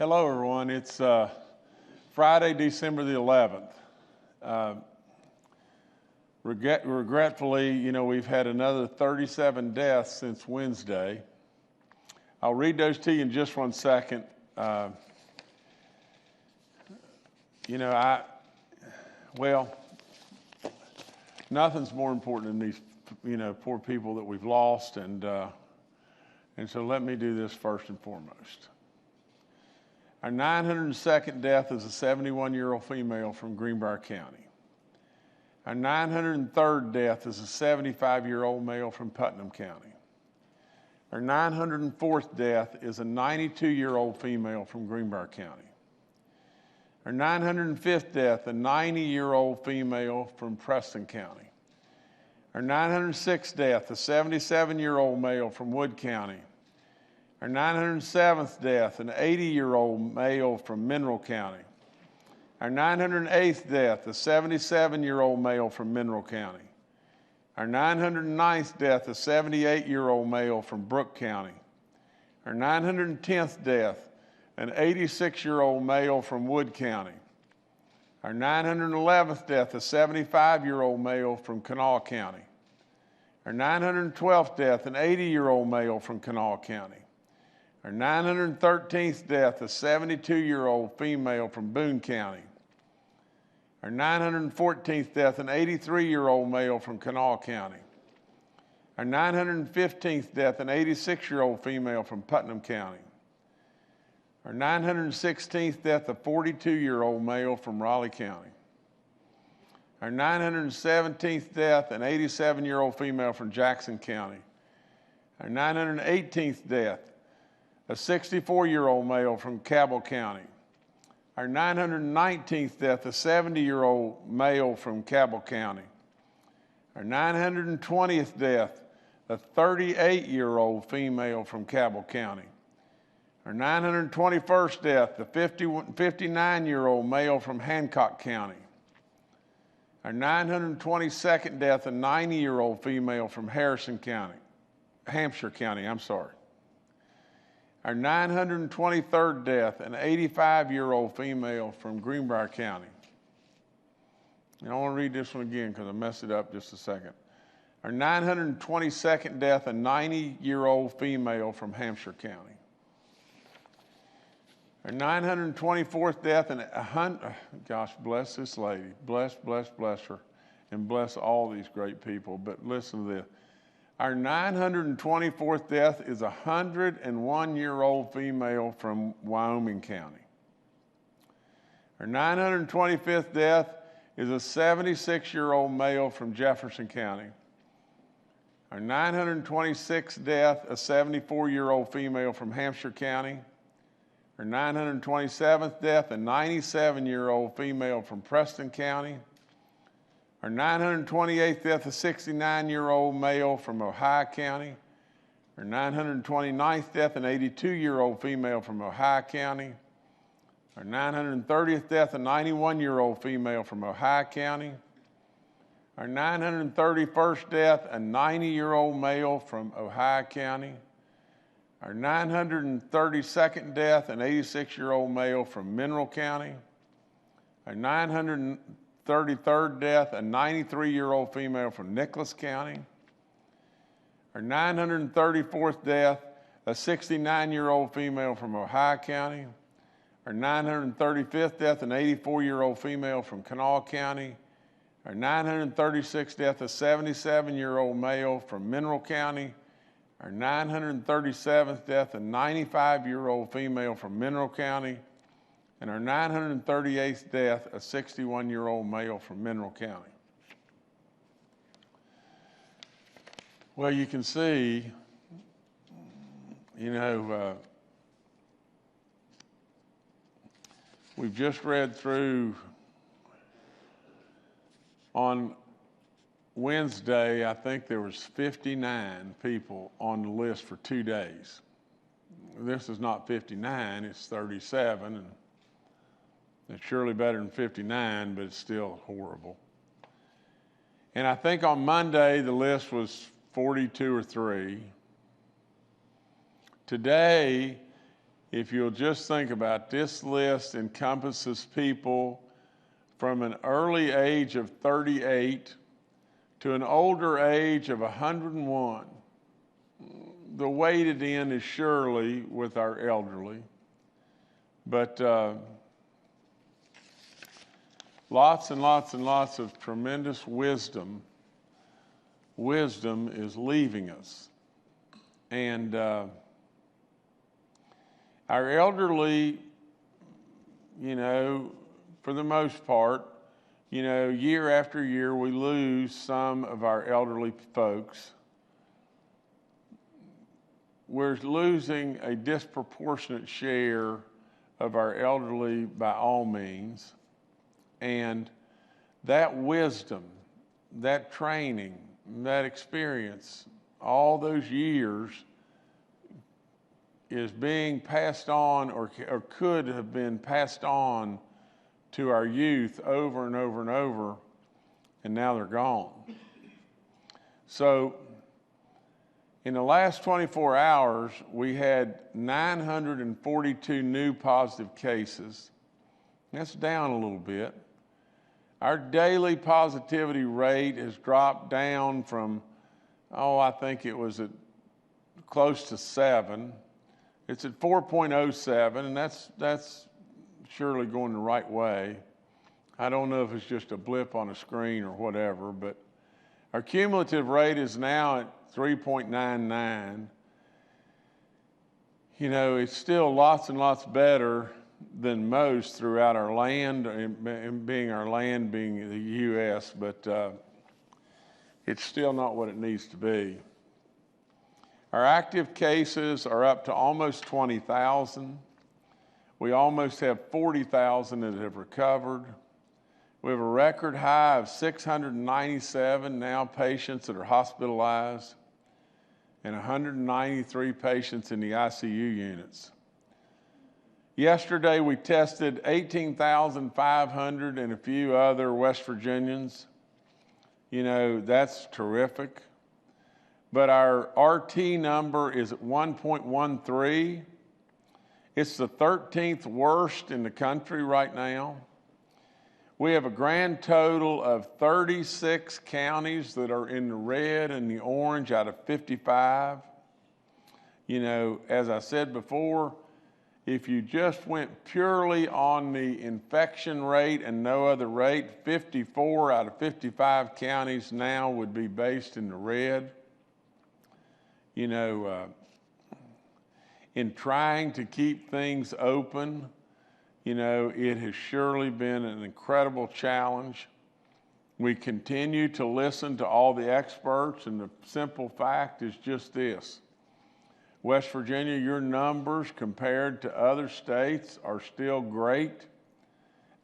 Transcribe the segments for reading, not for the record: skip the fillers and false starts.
Hello, everyone. It's Friday, December the 11th. Regretfully, we've had another 37 deaths since Wednesday. I'll read those to you in just 1 second. Nothing's more important than these, poor people that we've lost, and so let me do this first and foremost. Our 902nd death is a 71-year-old female from Greenbrier County. Our 903rd death is a 75-year-old male from Putnam County. Our 904th death is a 92-year-old female from Greenbrier County. Our 905th death, a 90-year-old female from Preston County. Our 906th death, a 77-year-old male from Wood County. Our 907th death, an 80-year-old male from Mineral County. Our 908th death, a 77-year-old male from Mineral County. Our 909th death, a 78-year-old male from Brooke County. Our 910th death, an 86-year-old male from Wood County. Our 911th death, a 75-year-old male from Kanawha County. Our 912th death, an 80-year-old male from Kanawha County. Our 913th death, a 72-year-old female from Boone County. Our 914th death, an 83-year-old male from Kanawha County. Our 915th death, an 86-year-old female from Putnam County. Our 916th death, a 42-year-old male from Raleigh County. Our 917th death, an 87-year-old female from Jackson County. Our 918th death, a 64-year-old male from Cabell County. Our 919th death, a 70-year-old male from Cabell County. Our 920th death, a 38-year-old female from Cabell County. Our 921st death, a 59-year-old male from Hancock County. Our 922nd death, a 90-year-old female from Hampshire County. Our 923rd death, an 85-year-old female from Greenbrier County. And I want to read this one again because I messed it up just a second. Our 922nd death, a 90-year-old female from Hampshire County. Our 924th death, and gosh, bless this lady. Bless her, and bless all these great people. But listen to this. Our 924th death is a 101-year-old female from Wyoming County. Our 925th death is a 76-year-old male from Jefferson County. Our 926th death, a 74-year-old female from Hampshire County. Our 927th death, a 97-year-old female from Preston County. Our 928th death, a 69-year-old male from Ohio County. Our 929th death, an 82-year-old female from Ohio County. Our 930th death, a 91-year-old female from Ohio County. Our 931st death, a 90-year-old male from Ohio County. Our 932nd death, an 86-year-old male from Mineral County. Our 933rd death, a 93-year-old female from Nicholas County. Our 934th death, a 69-year-old female from Ohio County. Our 935th death, an 84-year-old female from Kanawha County. Our 936th death, a 77-year-old male from Mineral County. Our 937th death, a 95-year-old female from Mineral County. And our 938th death, a 61-year-old male from Mineral County. Well, you can see, we've just read through on Wednesday, I think there was 59 people on the list for 2 days. This is not 59, it's 37, and it's surely better than 59, but it's still horrible. And I think on Monday, the list was 42 or 3. Today, if you'll just think about this list encompasses people from an early age of 38 to an older age of 101. The weighted end is surely with our elderly, but lots and lots and lots of tremendous wisdom. Wisdom is leaving us. And our elderly, for the most part, year after year we lose some of our elderly folks. We're losing a disproportionate share of our elderly by all means. And that wisdom, that training, that experience, all those years is being passed on or could have been passed on to our youth over and over and over, and now they're gone. So in the last 24 hours, we had 942 new positive cases. That's down a little bit. Our daily positivity rate has dropped down from, I think it was at close to 7. It's at 4.07, and that's surely going the right way. I don't know if it's just a blip on a screen or whatever, but our cumulative rate is now at 3.99. It's still lots and lots better than most throughout our land, and being the U.S., but it's still not what it needs to be. Our active cases are up to almost 20,000. We almost have 40,000 that have recovered. We have a record high of 697 now patients that are hospitalized and 193 patients in the ICU units. Yesterday, we tested 18,500 and a few other West Virginians. That's terrific. But our RT number is at 1.13. It's the 13th worst in the country right now. We have a grand total of 36 counties that are in the red and the orange out of 55. As I said before, if you just went purely on the infection rate and no other rate, 54 out of 55 counties now would be based in the red. In trying to keep things open, it has surely been an incredible challenge. We continue to listen to all the experts, and the simple fact is just this. West Virginia, your numbers compared to other states are still great.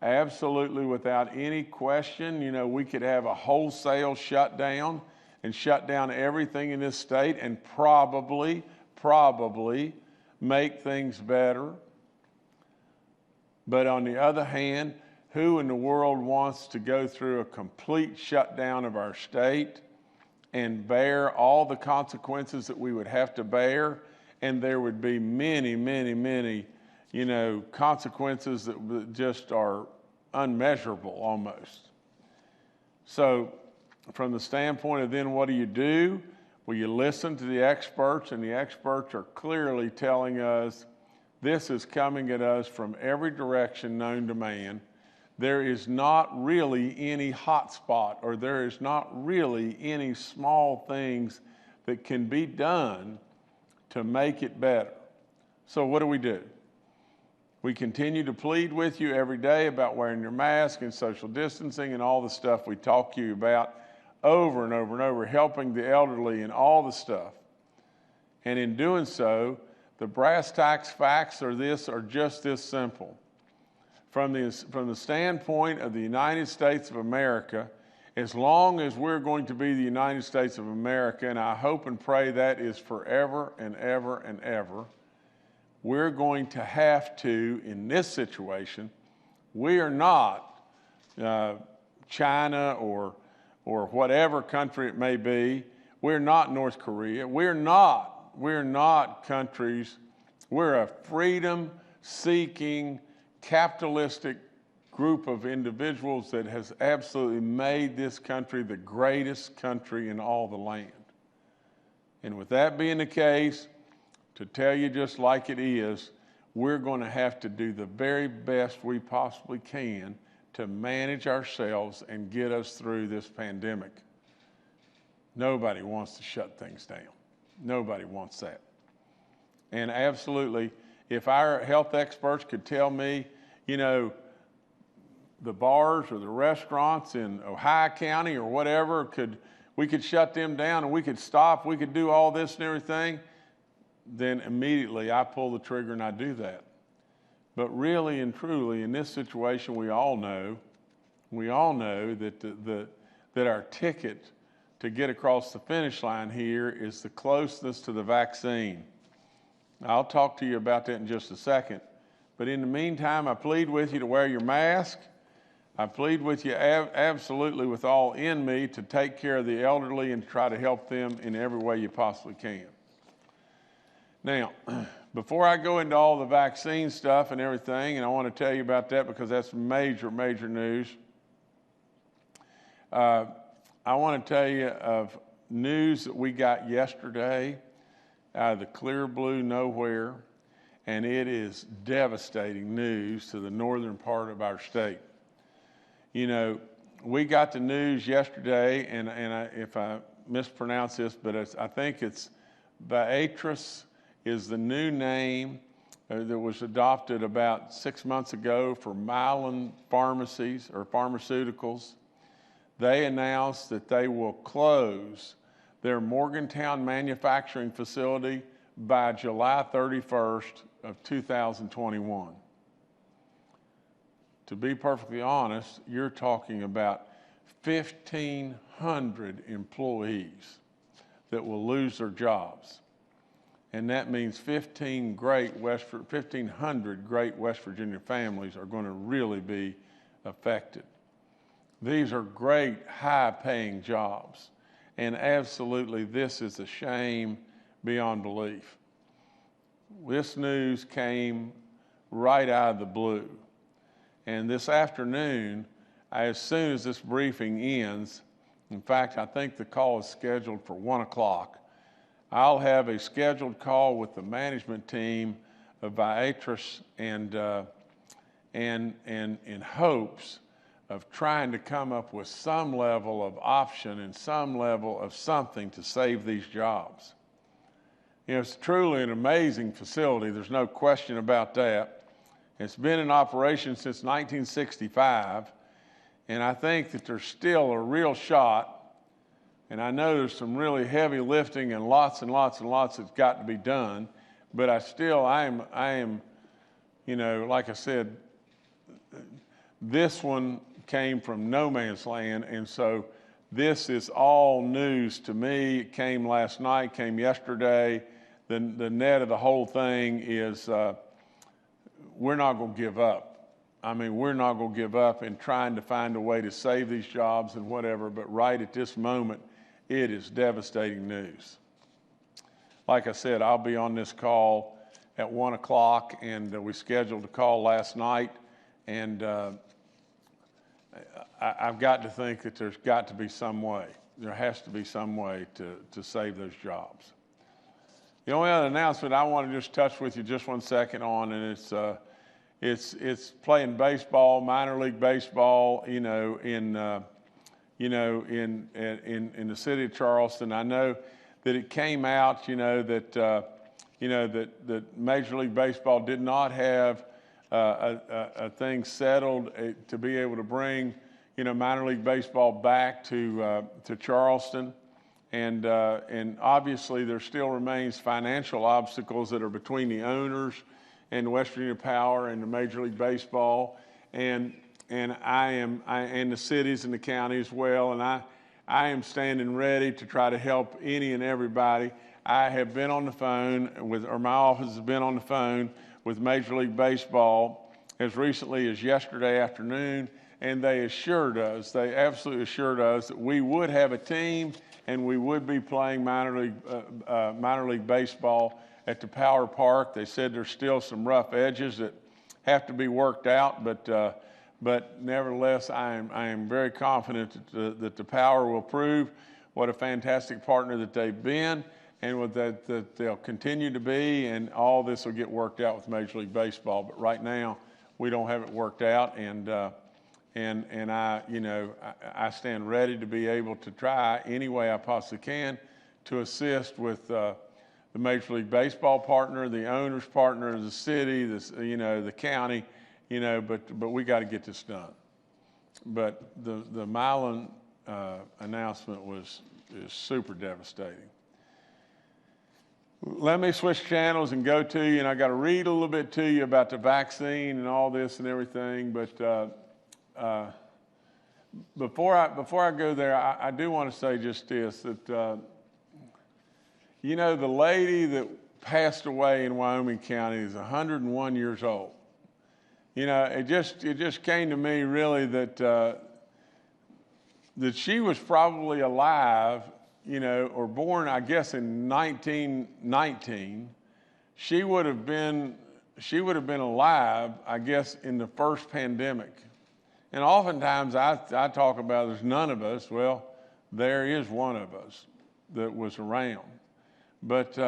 Absolutely, without any question, we could have a wholesale shutdown and shut down everything in this state and probably make things better. But on the other hand, who in the world wants to go through a complete shutdown of our state and bear all the consequences that we would have to bear? And there would be many, many, many, consequences that just are unmeasurable almost. So from the standpoint of then what do? Well, you listen to the experts, and the experts are clearly telling us this is coming at us from every direction known to man. There is not really any hot spot, or there is not really any small things that can be done to make it better. So what do? We continue to plead with you every day about wearing your mask and social distancing and all the stuff we talk to you about over and over and over, helping the elderly and all the stuff. And in doing so, the brass tacks facts are just this simple. From the standpoint of the United States of America, as long as we're going to be the United States of America, and I hope and pray that is forever and ever and ever, we're going to have to, in this situation, we are not China or whatever country it may be. We're not North Korea. We're not countries We're a freedom-seeking, capitalistic group of individuals that has absolutely made this country the greatest country in all the land. And with that being the case, to tell you just like it is, we're going to have to do the very best we possibly can to manage ourselves and get us through this pandemic. Nobody wants to shut things down. Nobody wants that. And absolutely, if our health experts could tell me, you know, the bars or the restaurants in Ohio County or whatever, we could shut them down and we could stop, we could do all this and everything, then immediately I pull the trigger and I do that. But really and truly, in this situation, we all know that that our ticket to get across the finish line here is the closeness to the vaccine. I'll talk to you about that in just a second. But in the meantime, I plead with you to wear your mask. I plead with you absolutely with all in me to take care of the elderly and to try to help them in every way you possibly can. Now, before I go into all the vaccine stuff and everything, and I want to tell you about that because that's major, major news, I want to tell you of news that we got yesterday out of the clear blue nowhere, and it is devastating news to the northern part of our state. You know, we got the news yesterday, and if I mispronounce this, but I think it's Viatris is the new name that was adopted about 6 months ago for Mylan pharmacies or pharmaceuticals. They announced that they will close their Morgantown manufacturing facility by July 31st of 2021. To be perfectly honest, you're talking about 1,500 employees that will lose their jobs. And that means 1,500 great West Virginia families are going to really be affected. These are great, high-paying jobs. And absolutely, this is a shame beyond belief. This news came right out of the blue. And this afternoon, as soon as this briefing ends, in fact, I think the call is scheduled for 1 o'clock, I'll have a scheduled call with the management team of Viatris and in hopes of trying to come up with some level of option and some level of something to save these jobs. You know, it's truly an amazing facility. There's no question about that. It's been in operation since 1965, and I think that there's still a real shot. And I know there's some really heavy lifting and lots that's got to be done. But I am, you know, like I said, this one came from no man's land. And so this is all news to me. It came last night, came yesterday. The net of the whole thing is we're not going to give up. I mean, we're not going to give up in trying to find a way to save these jobs and whatever. But right at this moment, it is devastating news. Like I said, I'll be on this call at 1 o'clock, and we scheduled a call last night, and I've got to think that there's got to be some way. There has to be some way to save those jobs. The only other announcement I want to just touch with you just 1 second on, and it's playing baseball, minor league baseball, you know, in the city of Charleston. I know that it came out, that Major League Baseball did not have a thing settled to be able to bring, minor league baseball back to Charleston. And obviously there still remains financial obstacles that are between the owners and West Virginia Power and the Major League Baseball. And the cities and the county as well, and I am standing ready to try to help any and everybody. I have been on the phone my office has been on the phone with Major League Baseball as recently as yesterday afternoon, and they absolutely assured us that we would have a team and we would be playing minor league baseball at the Power Park. They said there's still some rough edges that have to be worked out, but nevertheless, I am very confident that the Power will prove what a fantastic partner that they've been, and that they'll continue to be, and all this will get worked out with Major League Baseball. But right now, we don't have it worked out, and I stand ready to be able to try any way I possibly can to assist with the Major League Baseball partner, the owner's partner, the city, the county, but we got to get this done. But the Mylan announcement is super devastating. Let me switch channels and go to you, and I got to read a little bit to you about the vaccine and all this and everything. But before I go there, I do want to say just this, that the lady that passed away in Wyoming County is 101 years old. It just came to me really that she was probably alive, or born, I guess, in 1919. She would have been alive, I guess, in the first pandemic. And oftentimes I talk about there's none of us. Well, there is one of us that was around. But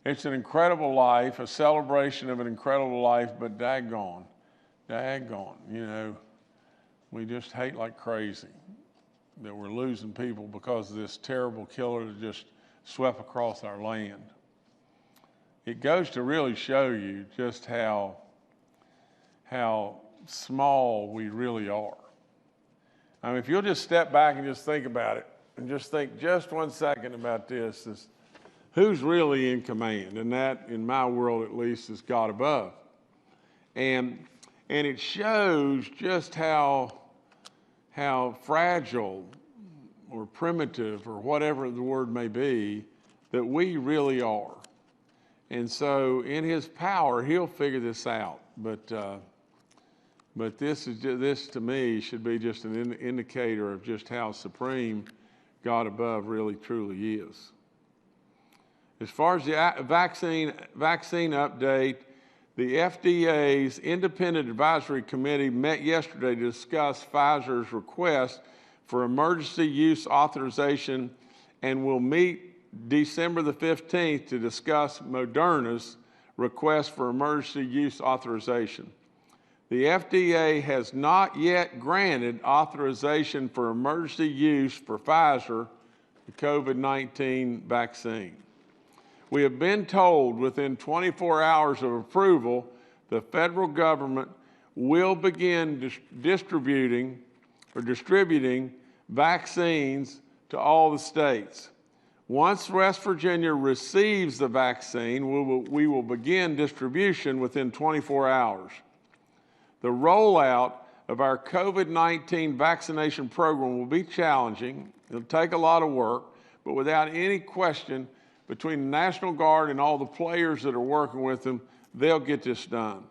it's an incredible life, a celebration of an incredible life. But daggone, we just hate like crazy that we're losing people because of this terrible killer that just swept across our land. It goes to really show you just how small we really are. I mean, if you'll just step back and just think about it, and just think just 1 second about this, is who's really in command? And that, in my world at least, is God above. And it shows just how fragile or primitive, or whatever the word may be, that we really are. And so in his power, he'll figure this out. But this to me should be just an indicator of just how supreme God above really truly is. As far as the vaccine update, the FDA's Independent Advisory Committee met yesterday to discuss Pfizer's request for emergency use authorization, and will meet December the 15th to discuss Moderna's request for emergency use authorization. The FDA has not yet granted authorization for emergency use for Pfizer, the COVID-19 vaccine. We have been told within 24 hours of approval, the federal government will begin distributing vaccines to all the states. Once West Virginia receives the vaccine, we will begin distribution within 24 hours. The rollout of our COVID-19 vaccination program will be challenging. It'll take a lot of work, but without any question, between the National Guard and all the players that are working with them, they'll get this done.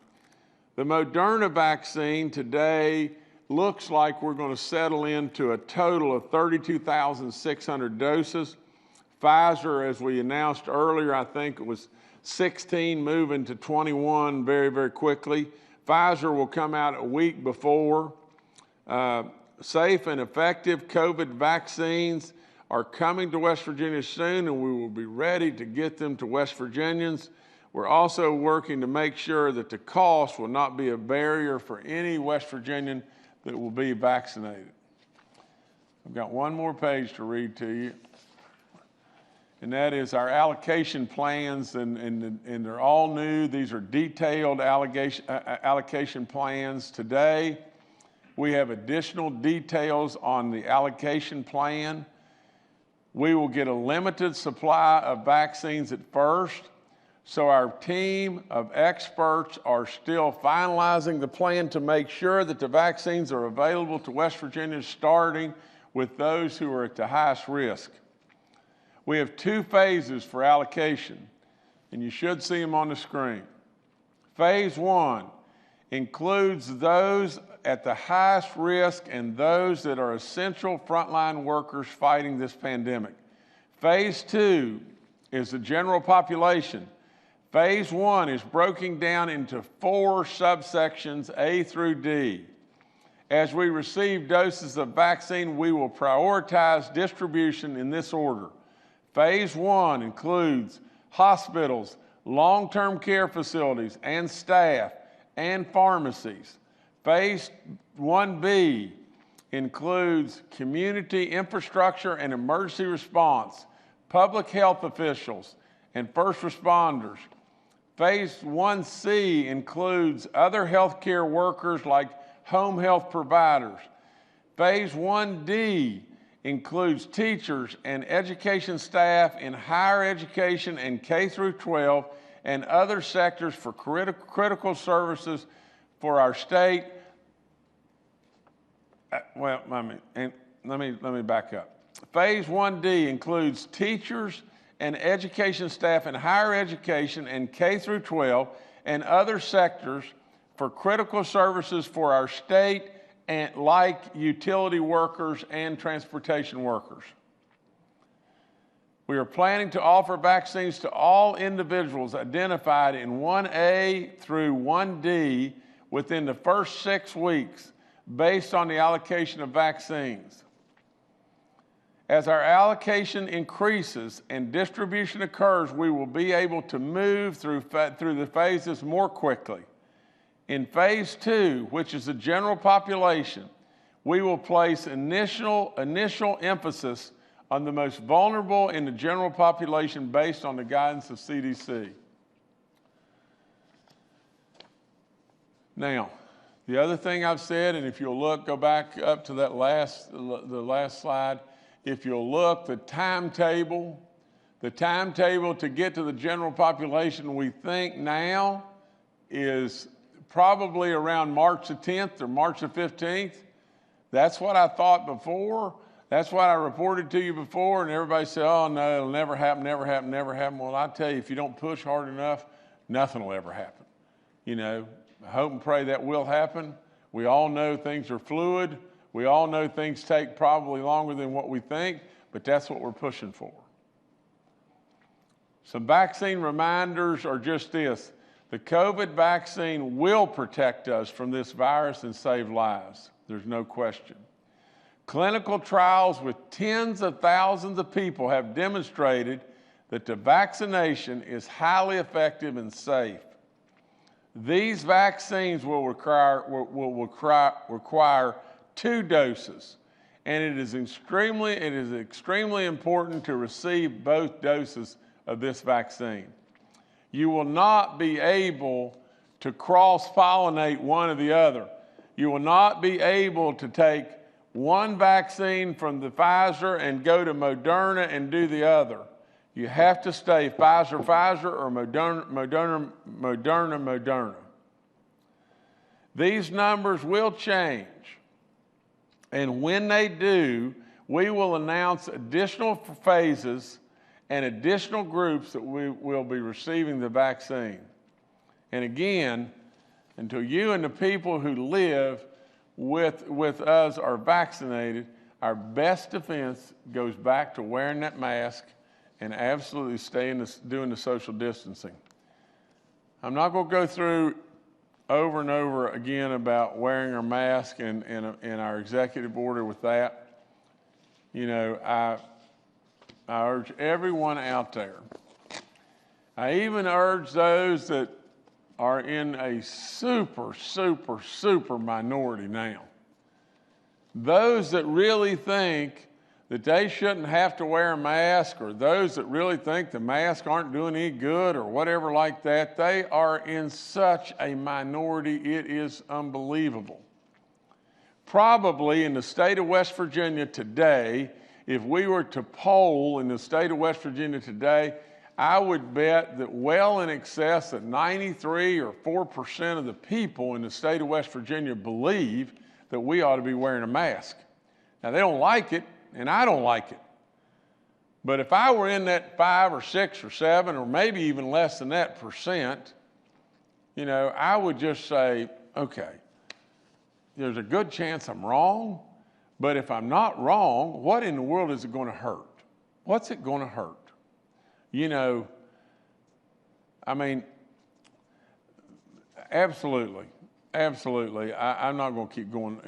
The Moderna vaccine today looks like we're going to settle into a total of 32,600 doses. Pfizer, as we announced earlier, I think it was 16 moving to 21 very, very quickly. Pfizer will come out a week before. Safe and effective COVID vaccines are coming to West Virginia soon, and we will be ready to get them to West Virginians. We're also working to make sure that the cost will not be a barrier for any West Virginian that will be vaccinated. I've got one more page to read to you, and that is our allocation plans, and they're all new. These are detailed allocation plans. Today, we have additional details on the allocation plan. We will get a limited supply of vaccines at first, so our team of experts are still finalizing the plan to make sure that the vaccines are available to West Virginians, starting with those who are at the highest risk. We have 2 phases for allocation, and you should see them on the screen. Phase 1 includes those at the highest risk and those that are essential frontline workers fighting this pandemic. Phase 2 is the general population. Phase 1 is broken down into 4 subsections, A through D. As we receive doses of vaccine, we will prioritize distribution in this order. Phase 1 includes hospitals, long-term care facilities, and staff, and pharmacies. Phase 1B includes community infrastructure and emergency response, public health officials, and first responders. Phase 1C includes other healthcare workers like home health providers. Phase 1D includes teachers and education staff in higher education and K through 12 and other sectors for critical services for our state. Let me back up. Phase 1D includes teachers and education staff in higher education and K through 12 and other sectors for critical services for our state, and like utility workers and transportation workers. We are planning to offer vaccines to all individuals identified in 1A through 1D within the first 6 weeks based on the allocation of vaccines. As our allocation increases and distribution occurs, we will be able to move through the phases more quickly. In phase 2, which is the general population, we will place initial emphasis on the most vulnerable in the general population based on the guidance of CDC. Now, the other thing I've said, and if you'll look, go back up to that the last slide. If you'll look, the timetable to get to the general population, we think now is probably around March the 10th or March the 15th. That's what I thought before. That's what I reported to you before, and everybody said, oh, no, it'll never happen, never happen, never happen. Well, I tell you, if you don't push hard enough, nothing will ever happen. You know, I hope and pray that will happen. We all know things are fluid. We all know things take probably longer than what we think, but that's what we're pushing for. Some vaccine reminders are just this. The COVID vaccine will protect us from this virus and save lives. There's no question. Clinical trials with tens of thousands of people have demonstrated that the vaccination is highly effective and safe. These vaccines will require 2 doses, and it is extremely important to receive both doses of this vaccine. You will not be able to cross-pollinate one or the other. You will not be able to take one vaccine from the Pfizer and go to Moderna and do the other. You have to stay Pfizer or Moderna. These numbers will change, and when they do, we will announce additional phases and additional groups that we will be receiving the vaccine. And again, until you and the people who live with us are vaccinated, our best defense goes back to wearing that mask and absolutely doing the social distancing. I'm not going to go through over and over again about wearing our mask and our executive order with that. You know, I urge everyone out there. I even urge those that are in a super minority now. Those that really think that they shouldn't have to wear a mask, or those that really think the masks aren't doing any good or whatever like that, they are in such a minority, it is unbelievable. Probably in the state of West Virginia today, if we were to poll in the state of West Virginia today, I would bet that well in excess of 93 or 4% of the people in the state of West Virginia believe that we ought to be wearing a mask. Now, they don't like it, and I don't like it. But if I were in that 5 or 6 or 7 or maybe even less than that percent, you know, I would just say, okay, there's a good chance I'm wrong, but if I'm not wrong, what in the world is it going to hurt? what's it going to hurt? You know, I mean, absolutely. Absolutely. I'm not going to keep going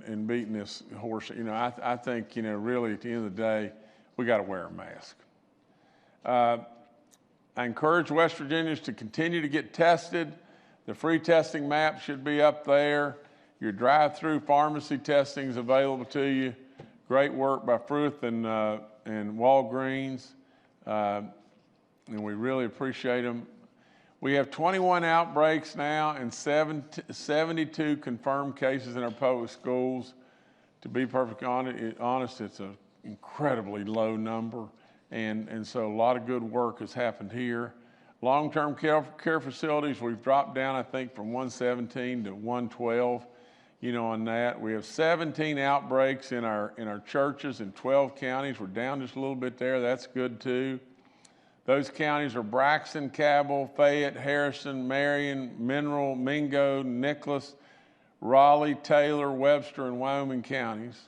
and beating this horse. You know, I think, you know, really at the end of the day, we got to wear a mask. I encourage West Virginians to continue to get tested. The free testing map should be up there. Your drive-through pharmacy testing is available to you. Great work by Fruth and Walgreens, and we really appreciate them. We have 21 outbreaks now and 72 confirmed cases in our public schools. To be perfectly honest, it's an incredibly low number, and so a lot of good work has happened here. Long-term care facilities, we've dropped down, I think, from 117 to 112. You know, on that, we have 17 outbreaks in our churches in 12 counties. We're down just a little bit there. That's good too. Those counties are Braxton, Cabell, Fayette, Harrison, Marion, Mineral, Mingo, Nicholas, Raleigh, Taylor, Webster, and Wyoming counties.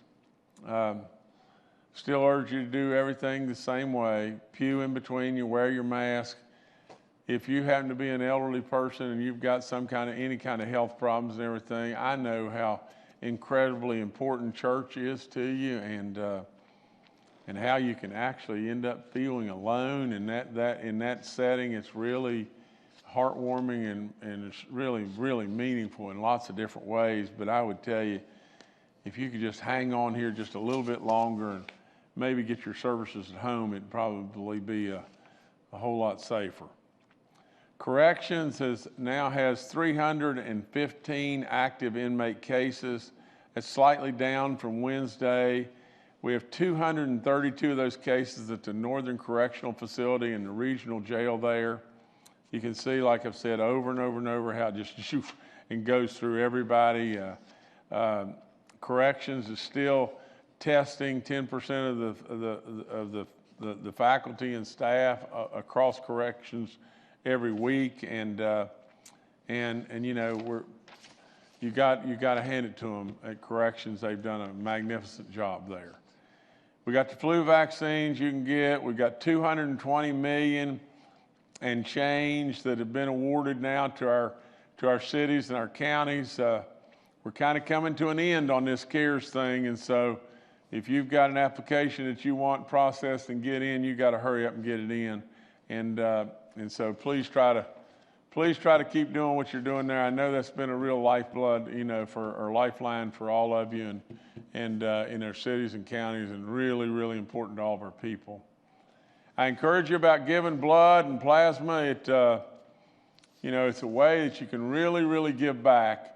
Still urge you to do everything the same way. Pew in between you, wear your mask. If you happen to be an elderly person and you've got any kind of health problems and everything, I know how incredibly important church is to you, and how you can actually end up feeling alone in that setting. It's really heartwarming and it's really, really meaningful in lots of different ways. But I would tell you, if you could just hang on here just a little bit longer and maybe get your services at home, it'd probably be a whole lot safer. Corrections now has 315 active inmate cases. It's slightly down from Wednesday. We have 232 of those cases at the Northern Correctional Facility and the regional jail there. You can see, like I've said over and over and over, how it just and goes through everybody. Corrections is still testing 10% of the faculty and staff across corrections every week, and you know, you got to hand it to them at corrections. They've done a magnificent job there. We got the flu vaccines you can get. We got 220 million and change that have been awarded now to our cities and our counties. We're kind of coming to an end on this CARES thing, and so if you've got an application that you want processed and get in, you got to hurry up and get it in. And so please try to keep doing what you're doing there. I know that's been a real lifeblood, you know, or lifeline for all of you, and in our cities and counties, and really, really important to all of our people. I encourage you about giving blood and plasma. You know, it's a way that you can really, really give back.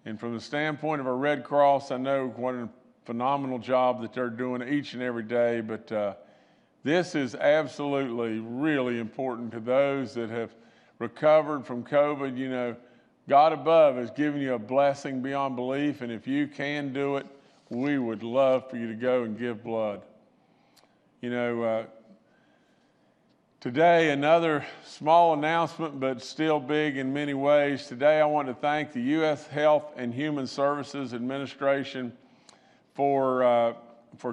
And from the standpoint of our Red Cross, I know what a phenomenal job that they're doing each and every day, but this is absolutely really important to those that have recovered from COVID. You know, God above has given you a blessing beyond belief, and if you can do it, we would love for you to go and give blood. You know, today, another small announcement, but still big in many ways. Today, I want to thank the U.S. Health and Human Services Administration for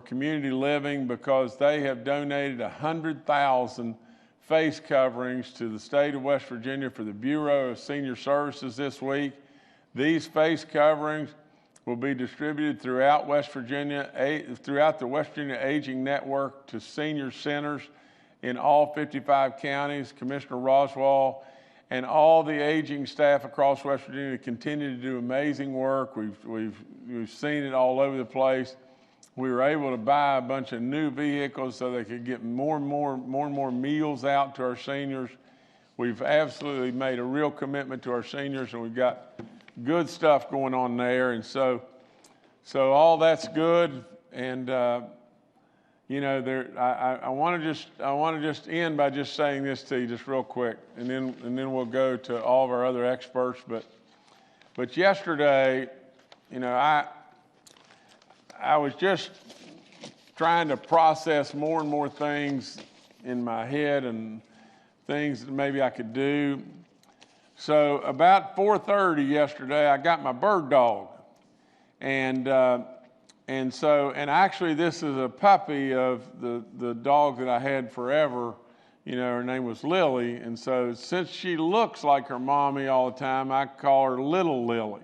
community living, because they have donated 100,000 face coverings to the state of West Virginia for the Bureau of Senior Services this week. These face coverings will be distributed throughout West Virginia, throughout the West Virginia Aging Network to senior centers in all 55 counties. Commissioner Roswell and all the aging staff across West Virginia continue to do amazing work. We've seen it all over the place. We were able to buy a bunch of new vehicles so they could get more and more meals out to our seniors. We've absolutely made a real commitment to our seniors, and we've got good stuff going on there. And so all that's good. And you know, I want to just end by just saying this to you just real quick, and then we'll go to all of our other experts. But yesterday, you know, I was just trying to process more and more things in my head and things that maybe I could do. So about 4:30 yesterday, I got my bird dog, and And so, and actually this is a puppy of the dog that I had forever. You know, her name was Lily. And so since she looks like her mommy all the time, I call her Little Lily.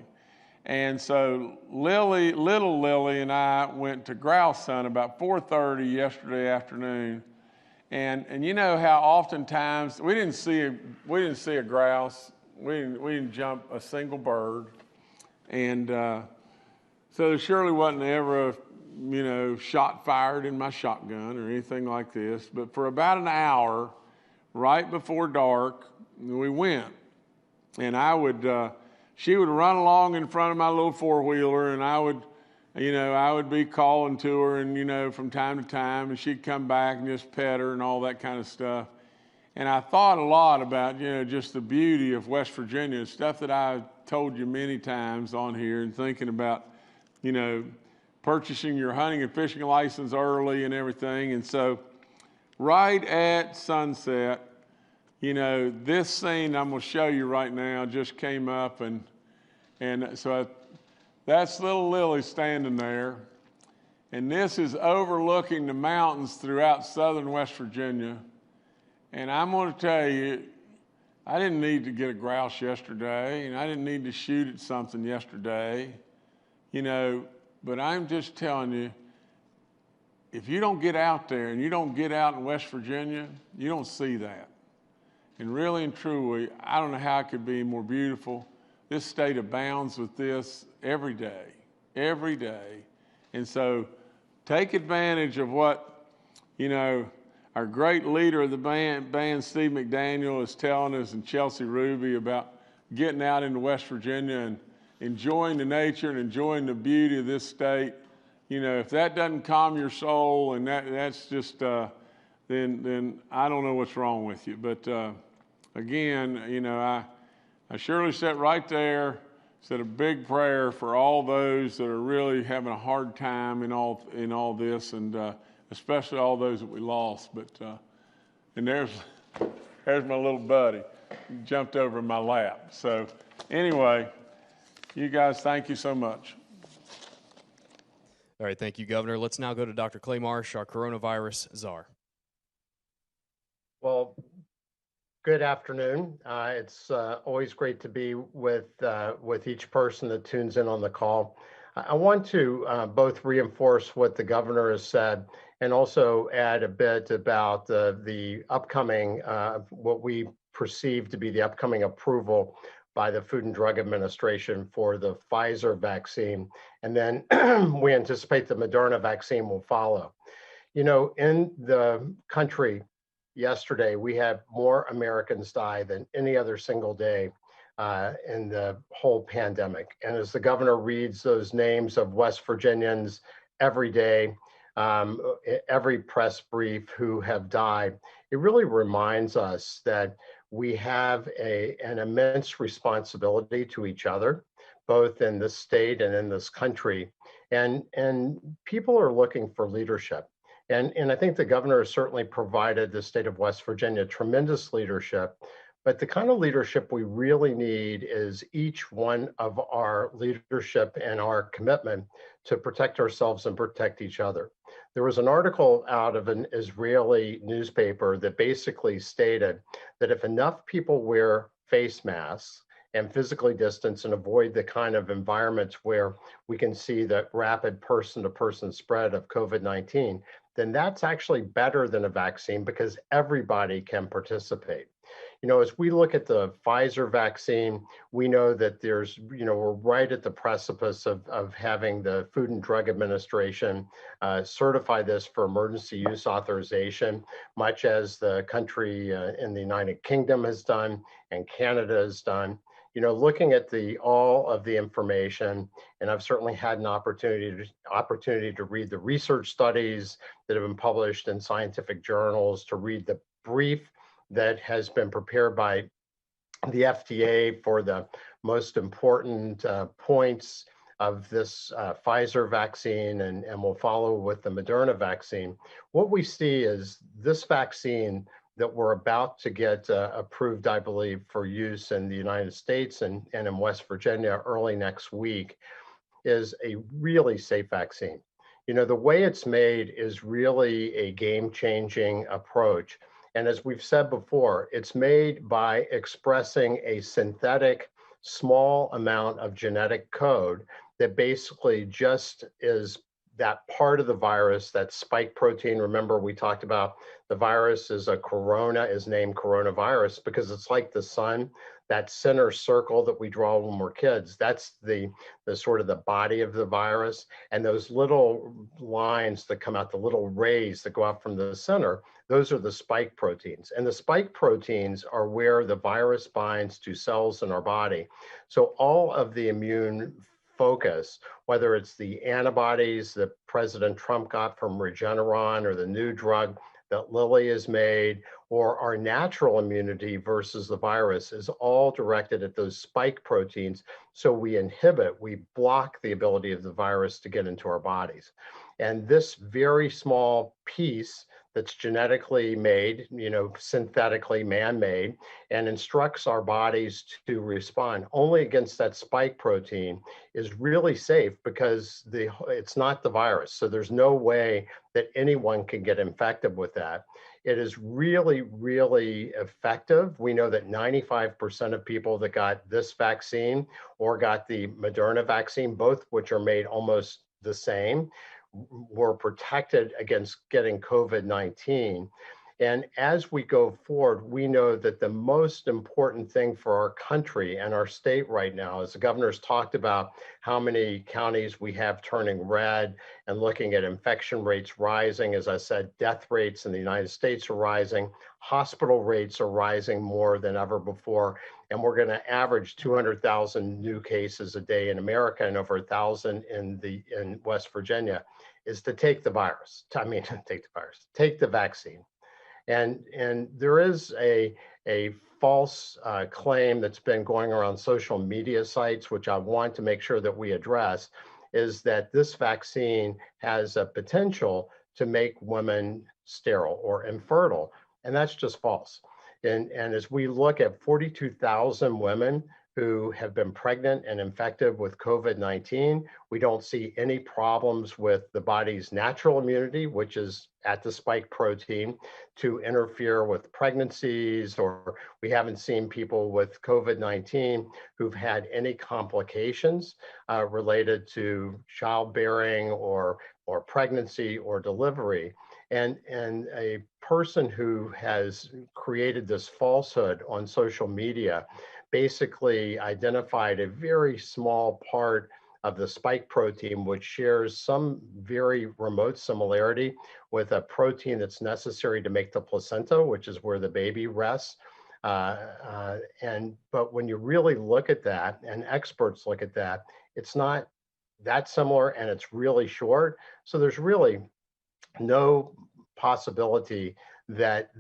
And so little Lily and I went to grouse hunt about 4:30 yesterday afternoon. And you know how oftentimes we didn't see a grouse. We didn't jump a single bird. And so there surely wasn't ever a shot fired in my shotgun or anything like this. But for about an hour, right before dark, we went. And she would run along in front of my little four-wheeler, and I would be calling to her, and from time to time, and she'd come back and just pet her and all that kind of stuff. And I thought a lot about, just the beauty of West Virginia, stuff that I've told you many times on here, and thinking about, purchasing your hunting and fishing license early and everything. And so right at sunset, this scene I'm going to show you right now just came up, and so that's little Lily standing there. And this is overlooking the mountains throughout southern West Virginia. And I'm going to tell you, I didn't need to get a grouse yesterday, and I didn't need to shoot at something yesterday, but I'm just telling you, if you don't get out there and you don't get out in West Virginia, you don't see that. And really and truly, I don't know how it could be more beautiful. This state abounds with this every day. And so take advantage of what, our great leader of the band, Steve McDaniel, is telling us, and Chelsea Ruby, about getting out into West Virginia and enjoying the nature and enjoying the beauty of this state. If that doesn't calm your soul, and that's just, then I don't know what's wrong with you. But again, I surely sat right there, said a big prayer for all those that are really having a hard time in all this, and especially all those that we lost. But and there's my little buddy. He jumped over in my lap. So anyway, you guys, thank you so much. All right, thank you, Governor. Let's now go to Dr. Clay Marsh, our coronavirus czar. Well, good afternoon. It's always great to be with each person that tunes in on the call. I want to both reinforce what the governor has said and also add a bit about the upcoming, what we perceive to be the upcoming approval by the Food and Drug Administration for the Pfizer vaccine. And then we anticipate the Moderna vaccine will follow. In the country yesterday, we had more Americans die than any other single day in the whole pandemic. And as the governor reads those names of West Virginians every day, every press brief who have died, it really reminds us that we have an immense responsibility to each other, both in this state and in this country. And people are looking for leadership. And I think the governor has certainly provided the state of West Virginia tremendous leadership. But the kind of leadership we really need is each one of our leadership and our commitment to protect ourselves and protect each other. There was an article out of an Israeli newspaper that basically stated that if enough people wear face masks and physically distance and avoid the kind of environments where we can see the rapid person-to-person spread of COVID-19, then that's actually better than a vaccine because everybody can participate. As we look at the Pfizer vaccine, we know that there's, we're right at the precipice of having the Food and Drug Administration certify this for emergency use authorization, much as the country in the United Kingdom has done and Canada has done. Looking at all of the information, and I've certainly had an opportunity to read the research studies that have been published in scientific journals, to read the brief that has been prepared by the FDA for the most important points of this Pfizer vaccine, and will follow with the Moderna vaccine. What we see is this vaccine that we're about to get approved, I believe, for use in the United States and in West Virginia early next week, is a really safe vaccine. The way it's made is really a game-changing approach. And as we've said before, it's made by expressing a synthetic small amount of genetic code that basically just is that part of the virus, that spike protein. Remember, we talked about the virus is named coronavirus because it's like the sun, that center circle that we draw when we're kids. That's the sort of the body of the virus. And those little lines that come out, the little rays that go out from the center, those are the spike proteins. And the spike proteins are where the virus binds to cells in our body. So all of the immune focus, whether it's the antibodies that President Trump got from Regeneron or the new drug that Lilly has made, or our natural immunity versus the virus, is all directed at those spike proteins. So we block the ability of the virus to get into our bodies. And this very small piece that's genetically made, synthetically man-made, and instructs our bodies to respond only against that spike protein is really safe because it's not the virus. So there's no way that anyone can get infected with that. It is really, really effective. We know that 95% of people that got this vaccine or got the Moderna vaccine, both which are made almost the same, were protected against getting COVID-19. And as we go forward, we know that the most important thing for our country and our state right now, as the governor's talked about how many counties we have turning red and looking at infection rates rising. As I said, death rates in the United States are rising. Hospital rates are rising more than ever before. And we're going to average 200,000 new cases a day in America and over 1,000 in West Virginia, is to take the vaccine. And there is a false claim that's been going around social media sites, which I want to make sure that we address, is that this vaccine has a potential to make women sterile or infertile. And that's just false. And as we look at 42,000 women who have been pregnant and infected with COVID-19, we don't see any problems with the body's natural immunity, which is at the spike protein, to interfere with pregnancies, or we haven't seen people with COVID-19 who've had any complications related to childbearing or pregnancy or delivery. And a person who has created this falsehood on social media basically identified a very small part of the spike protein, which shares some very remote similarity with a protein that's necessary to make the placenta, which is where the baby rests. But when you really look at that, and experts look at that, it's not that similar and it's really short. So there's really no possibility that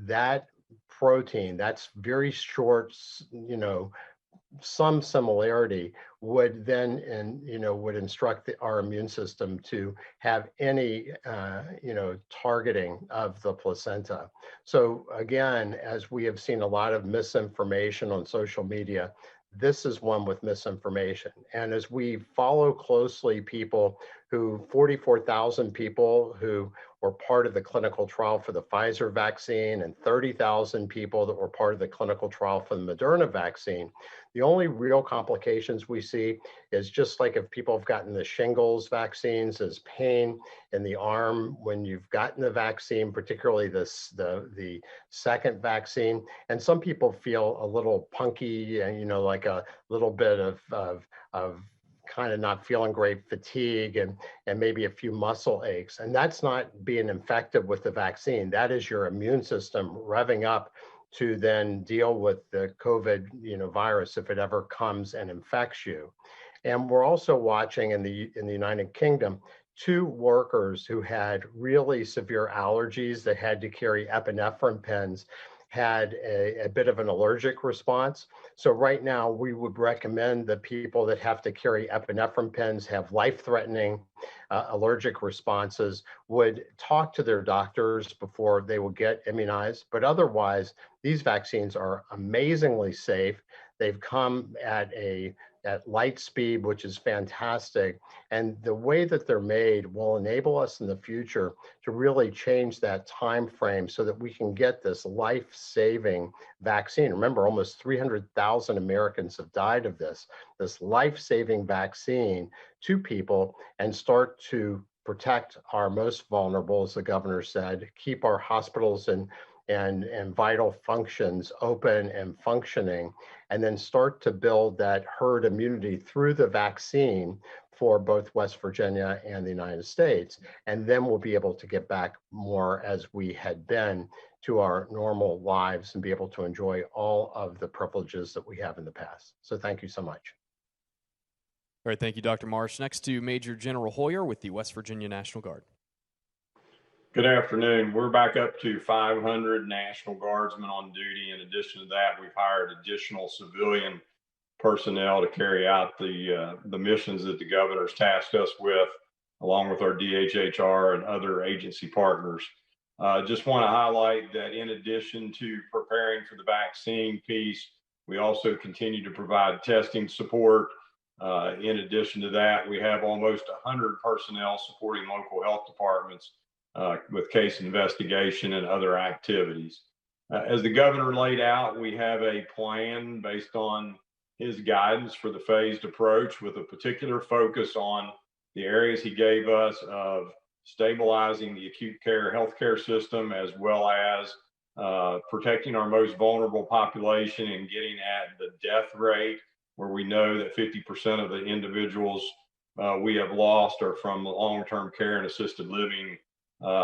protein, that's very short, some similarity would then, would instruct our immune system to have any, targeting of the placenta. So again, as we have seen a lot of misinformation on social media, this is one with misinformation. And as we follow closely 44,000 people who were part of the clinical trial for the Pfizer vaccine and 30,000 people that were part of the clinical trial for the Moderna vaccine, the only real complications we see is just like if people have gotten the shingles vaccines, is pain in the arm when you've gotten the vaccine, particularly the second vaccine. And some people feel a little punky and, like a little bit of kind of not feeling great, fatigue, and maybe a few muscle aches. And that's not being infected with the vaccine. That is your immune system revving up to then deal with the COVID virus if it ever comes and infects you. And we're also watching in the United Kingdom 2 workers who had really severe allergies that had to carry epinephrine pens had a bit of an allergic response. So right now we would recommend that people that have to carry epinephrine pens, have life-threatening allergic responses, would talk to their doctors before they will get immunized. But otherwise, these vaccines are amazingly safe. They've come at light speed, which is fantastic. And the way that they're made will enable us in the future to really change that time frame so that we can get this life-saving vaccine. Remember, almost 300,000 Americans have died of this life-saving vaccine to people, and start to protect our most vulnerable, as the governor said, keep our hospitals and vital functions open and functioning, and then start to build that herd immunity through the vaccine for both West Virginia and the United States. And then we'll be able to get back more as we had been to our normal lives and be able to enjoy all of the privileges that we have in the past. So thank you so much. All right, thank you, Dr. Marsh. Next to Major General Hoyer with the West Virginia National Guard. Good afternoon. We're back up to 500 National Guardsmen on duty. In addition to that, we've hired additional civilian personnel to carry out the missions that the governor's tasked us with, along with our DHHR and other agency partners. Just want to highlight that in addition to preparing for the vaccine piece, we also continue to provide testing support. In addition to that, we have almost 100 personnel supporting local health departments with case investigation and other activities. As the governor laid out, we have a plan based on his guidance for the phased approach, with a particular focus on the areas he gave us of stabilizing the acute care healthcare system, as well as protecting our most vulnerable population and getting at the death rate, where we know that 50% of the individuals we have lost are from long-term care and assisted living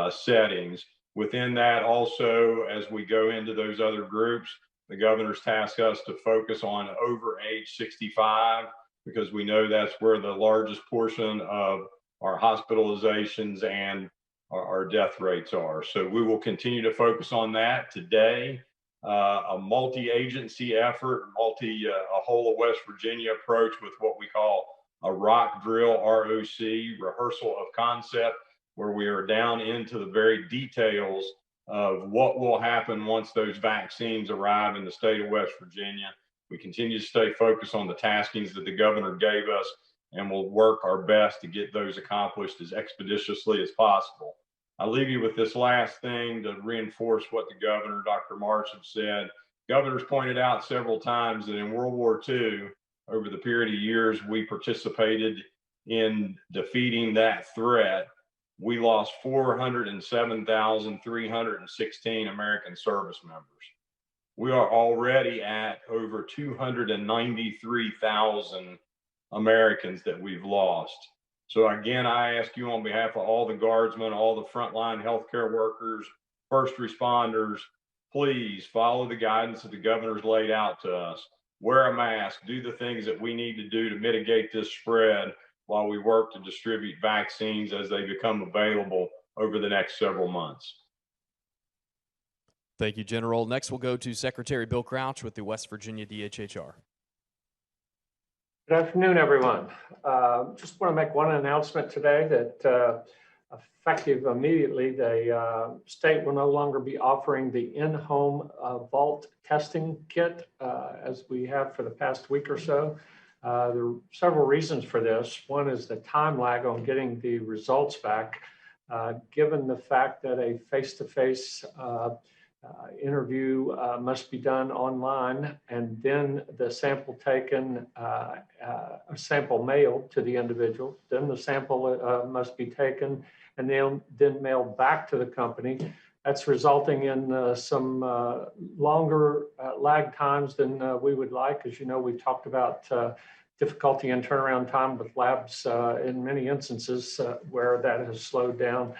settings. Within that, also, as we go into those other groups, the governor's tasked us to focus on over age 65, because we know that's where the largest portion of our hospitalizations and our death rates are. So we will continue to focus on that today. A multi-agency effort, a whole of West Virginia approach with what we call a rock drill, ROC, rehearsal of concept, where we are down into the very details of what will happen once those vaccines arrive in the state of West Virginia. We continue to stay focused on the taskings that the governor gave us, and we'll work our best to get those accomplished as expeditiously as possible. I'll leave you with this last thing to reinforce what the governor, Dr. Marsh, have said. Governor's pointed out several times that in World War II, over the period of years we participated in defeating that threat, we lost 407,316 American service members. We are already at over 293,000 Americans that we've lost. So again, I ask you on behalf of all the guardsmen, all the frontline healthcare workers, first responders, please follow the guidance that the governor's laid out to us. Wear a mask, do the things that we need to do to mitigate this spread while we work to distribute vaccines as they become available over the next several months. Thank you, General. Next, we'll go to Secretary Bill Crouch with the West Virginia DHHR. Good afternoon, everyone. Just want to make one announcement today that effective immediately, the state will no longer be offering the in-home vault testing kit as we have for the past week or so. There are several reasons for this. One is the time lag on getting the results back, given the fact that a face-to-face interview must be done online, and then the sample taken, a sample mailed to the individual, then the sample must be taken and then mailed back to the company. That's resulting in some longer lag times than we would like. As you know, we talked about difficulty in turnaround time with labs in many instances where that has slowed down.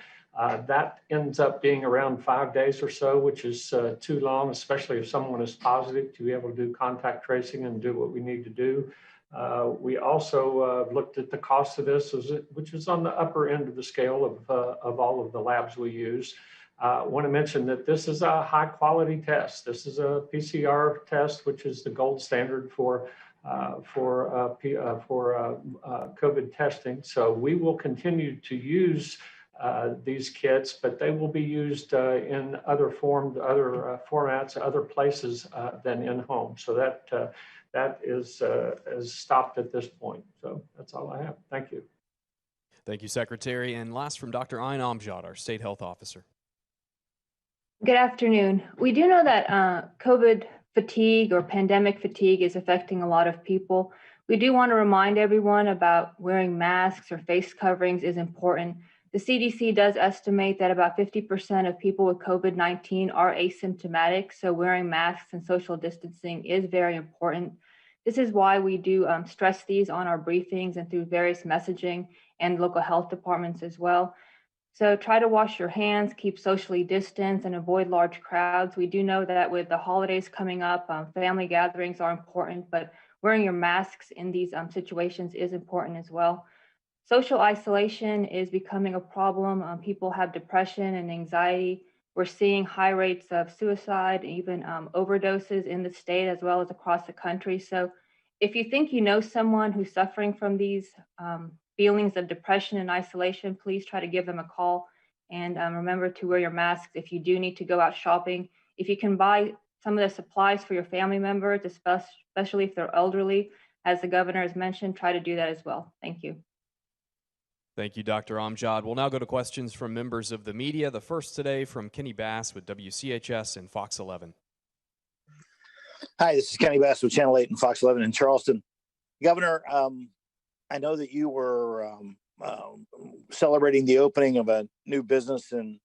That ends up being around 5 days or so, which is too long, especially if someone is positive, to be able to do contact tracing and do what we need to do. We also looked at the cost of this, which is on the upper end of the scale of all of the labs we use. I want to mention that this is a high quality test. This is a PCR test, which is the gold standard for COVID testing. So we will continue to use these kits, but they will be used in other formats, other places than in home. So that that is stopped at this point. So that's all I have. Thank you. Thank you, Secretary. And last from Dr. Ayn Amjad, our State Health Officer. Good afternoon. We do know that COVID fatigue or pandemic fatigue is affecting a lot of people. We do want to remind everyone about wearing masks or face coverings is important. The CDC does estimate that about 50% of people with COVID-19 are asymptomatic, so wearing masks and social distancing is very important. This is why we do stress these on our briefings and through various messaging and local health departments as well. So try to wash your hands, keep socially distanced, and avoid large crowds. We do know that with the holidays coming up, family gatherings are important, but wearing your masks in these situations is important as well. Social isolation is becoming a problem. People have depression and anxiety. We're seeing high rates of suicide, even overdoses in the state as well as across the country. So if you think you know someone who's suffering from these feelings of depression and isolation, please try to give them a call. And remember to wear your masks if you do need to go out shopping. If you can buy some of the supplies for your family members, especially if they're elderly, as the governor has mentioned, try to do that as well. Thank you. Thank you, Dr. Amjad. We'll now go to questions from members of the media. The first today from Kenny Bass with WCHS and Fox 11. Hi, this is Kenny Bass with Channel 8 and Fox 11 in Charleston. Governor, I know that you were celebrating the opening of a new business in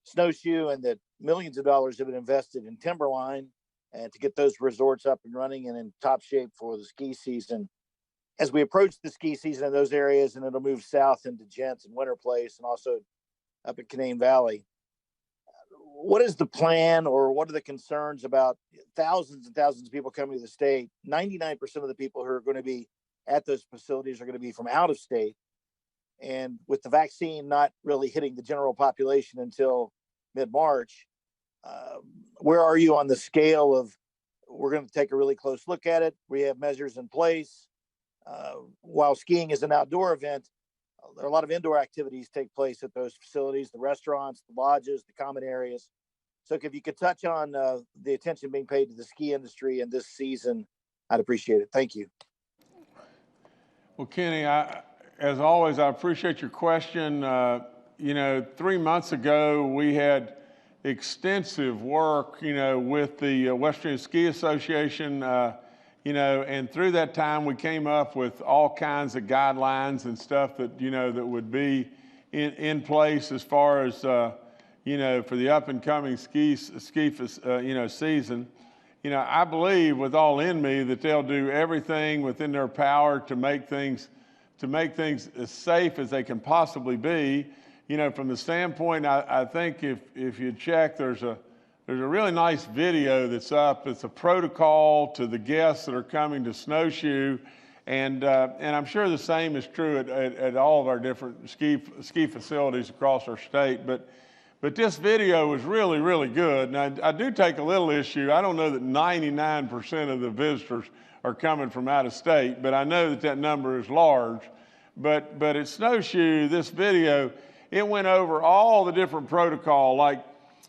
Snowshoe and that millions of dollars have been invested in Timberline and to get those resorts up and running and in top shape for the ski season. As we approach the ski season in those areas, and it'll move south into Gents and Winter Place and also up at Canaan Valley, what is the plan or what are the concerns about thousands and thousands of people coming to the state? 99% of the people who are going to be at those facilities are going to be from out of state. And with the vaccine not really hitting the general population until mid-March, where are you on the scale of, we're going to take a really close look at it. We have measures in place. While skiing is an outdoor event, there are a lot of indoor activities take place at those facilities, the restaurants, the lodges, the common areas. So if you could touch on the attention being paid to the ski industry in this season, I'd appreciate it. Thank you. Well, Kenny, as always, I appreciate your question. 3 months ago, we had extensive work, with the West Virginia Ski Association, and through that time, we came up with all kinds of guidelines and stuff that, that would be in place as far as, for the up and coming ski season. I believe with all in me that they'll do everything within their power to make things as safe as they can possibly be. From the standpoint, I think if you check, there's a really nice video that's up. It's a protocol to the guests that are coming to Snowshoe, and I'm sure the same is true at all of our different ski facilities across our state. But this video was really, really good. And I do take a little issue. I don't know that 99% of the visitors are coming from out of state, but I know that number is large. But at Snowshoe, this video, it went over all the different protocol, like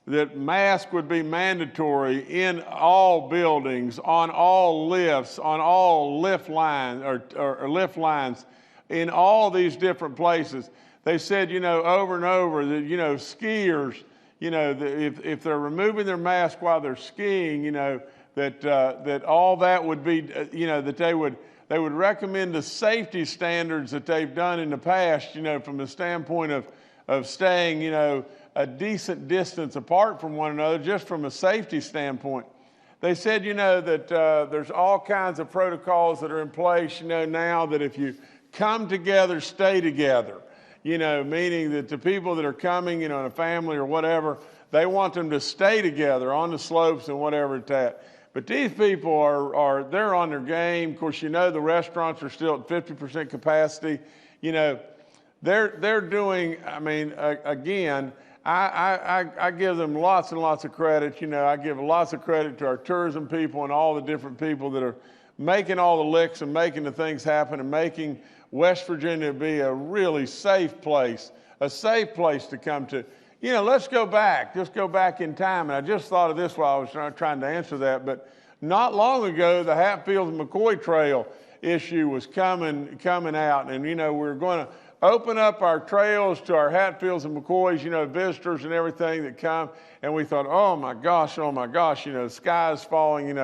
that mask would be mandatory in all buildings, on all lifts, on all lift lines or lift lines, in all these different places. They said, over and over that, skiers, if they're removing their mask while they're skiing, that all that would be, that they would recommend the safety standards that they've done in the past, from the standpoint of staying, a decent distance apart from one another, just from a safety standpoint. They said, that there's all kinds of protocols that are in place, now that if you come together, stay together, meaning that the people that are coming, in a family or whatever, they want them to stay together on the slopes and whatever it's at. But these people they're on their game. Of course, the restaurants are still at 50% capacity. They're doing, again, I give them lots and lots of credit. I give lots of credit to our tourism people and all the different people that are making all the licks and making the things happen and making West Virginia be a really safe place to come to. Let's just go back in time. And I just thought of this while I was trying to answer that. But Not long ago, the Hatfield and McCoy Trail issue was coming out, and we're going to open up our trails to our Hatfields and McCoys, visitors and everything that come. And we thought, oh my gosh, the sky is falling,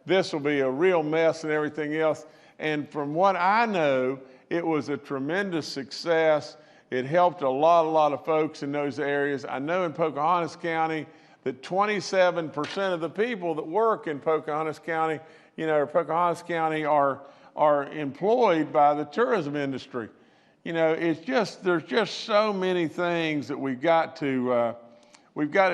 this will be a real mess and everything else. And from what I know, it was a tremendous success. It helped a lot of folks in those areas. I know in Pocahontas County that 27% of the people that work in Pocahontas County, Pocahontas County are employed by the tourism industry. There's just so many things that we've got to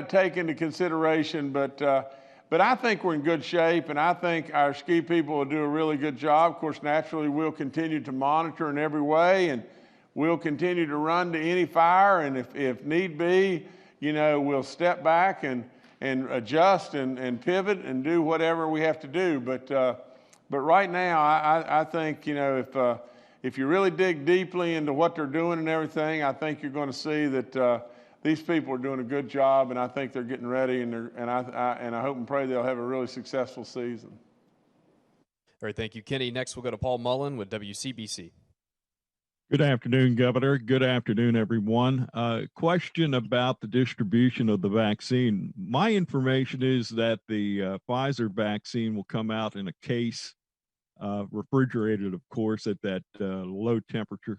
take into consideration. But I think we're in good shape, and I think our ski people will do a really good job. Of course, naturally, we'll continue to monitor in every way, and we'll continue to run to any fire. And if need be, we'll step back and adjust and pivot and do whatever we have to do. But right now, I think if you really dig deeply into what they're doing and everything, I think you're going to see that these people are doing a good job, and I think they're getting ready, and I hope and pray they'll have a really successful season. All right, thank you, Kenny. Next, we'll go to Paul Mullen with WCBC. Good afternoon, Governor. Good afternoon, everyone. Question about the distribution of the vaccine. My information is that the Pfizer vaccine will come out in a case, refrigerated, of course, at that low temperature.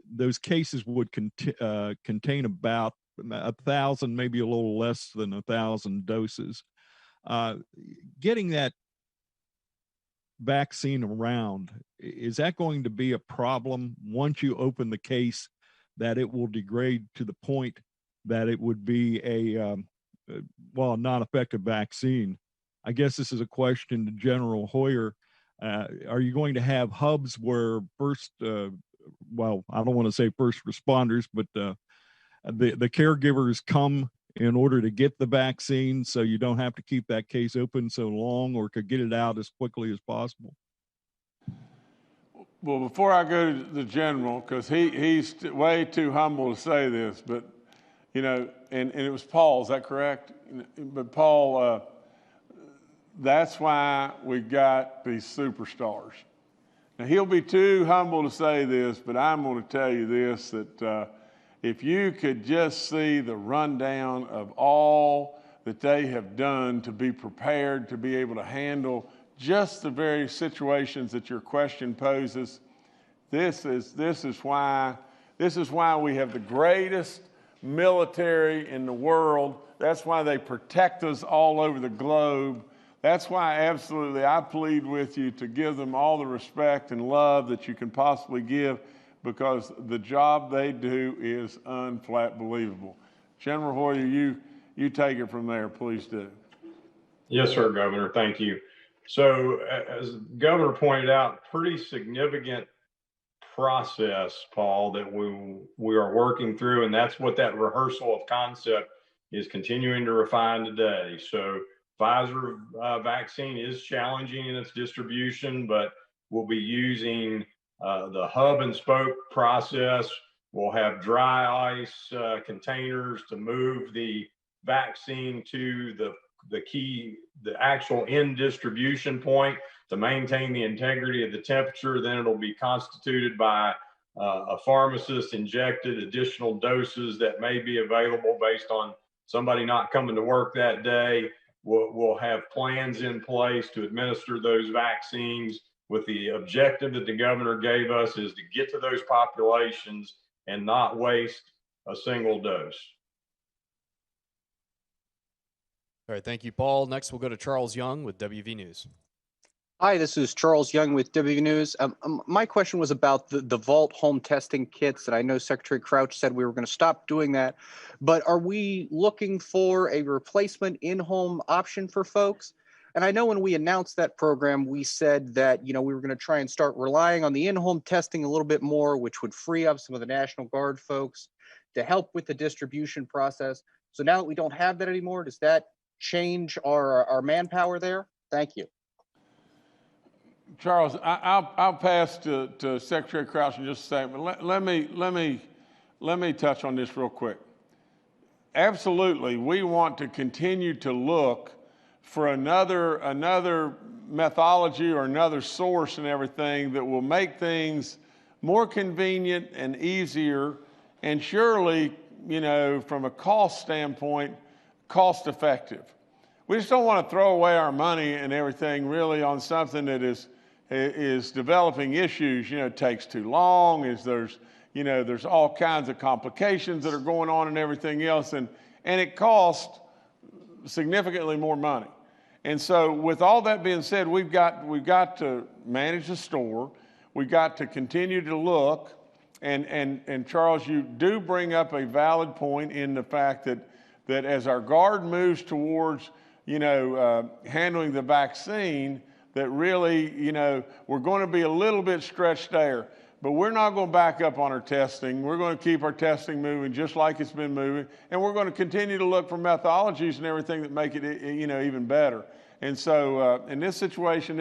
Those cases would contain about 1,000, maybe a little less than 1,000 doses. Getting that vaccine around, is that going to be a problem once you open the case, that it will degrade to the point that it would be a non-effective vaccine? I guess this is a question to General Hoyer. Are you going to have hubs where I don't want to say first responders, but the caregivers come in order to get the vaccine, so you don't have to keep that case open so long, or could get it out as quickly as possible? Well, before I go to the general, because he's way too humble to say this, but and it was Paul, is that correct? But Paul, that's why we got these superstars. Now, he'll be too humble to say this, but I'm going to tell you this, that if you could just see the rundown of all that they have done to be prepared, to be able to handle just the very situations that your question poses, this is why we have the greatest military in the world. That's why they protect us all over the globe. That's why absolutely I plead with you to give them all the respect and love that you can possibly give, because the job they do is unflat believable. General Hoyer, you take it from there, please do. Yes, sir, Governor. Thank you. So, as the Governor pointed out, pretty significant process, Paul, that we are working through, and that's what that rehearsal of concept is continuing to refine today. So, Pfizer vaccine is challenging in its distribution, but we'll be using the hub and spoke process. We'll have dry ice containers to move the vaccine to the actual end distribution point to maintain the integrity of the temperature. Then it'll be constituted by a pharmacist injected additional doses that may be available based on somebody not coming to work that day. We'll have plans in place to administer those vaccines, with the objective that the governor gave us is to get to those populations and not waste a single dose. All right, thank you, Paul. Next, we'll go to Charles Young with WV News. Hi, this is Charles Young with WV News. My question was about the Vault home testing kits, and I know Secretary Crouch said we were going to stop doing that, but are we looking for a replacement in-home option for folks? And I know when we announced that program, we said that, we were going to try and start relying on the in-home testing a little bit more, which would free up some of the National Guard folks to help with the distribution process. So now that we don't have that anymore, does that change our manpower there? Thank you. Charles, I'll pass to Secretary Crouch in just a second, but let me touch on this real quick. Absolutely, we want to continue to look for another methodology or another source and everything that will make things more convenient and easier, and surely, you know, from a cost standpoint, cost effective. We just don't want to throw away our money and everything really on something that is developing issues. You know, it takes too long, there's all kinds of complications that are going on and everything else, and it costs significantly more money. And so with all that being said, we've got to manage the store. We've got to continue to look. And Charles, you do bring up a valid point in the fact that as our guard moves towards, handling the vaccine, that really, we're going to be a little bit stretched there. But we're not going to back up on our testing. We're going to keep our testing moving just like it's been moving. And we're going to continue to look for methodologies and everything that make it, even better. And so in this situation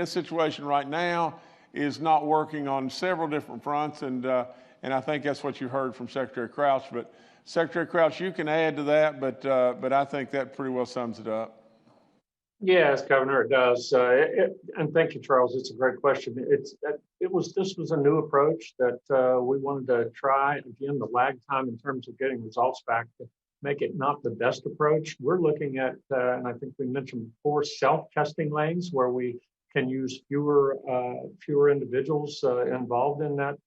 right now is not working on several different fronts. And I think that's what you heard from Secretary Crouch. But Secretary Crouch, you can add to that, but I think that pretty well sums it up. Yes, Governor, it does. And thank you, Charles. It's a great question. This was a new approach that we wanted to try. Again, the lag time in terms of getting results back to make it not the best approach. We're looking at, and I think we mentioned before, self-testing lanes where we can use fewer individuals involved in that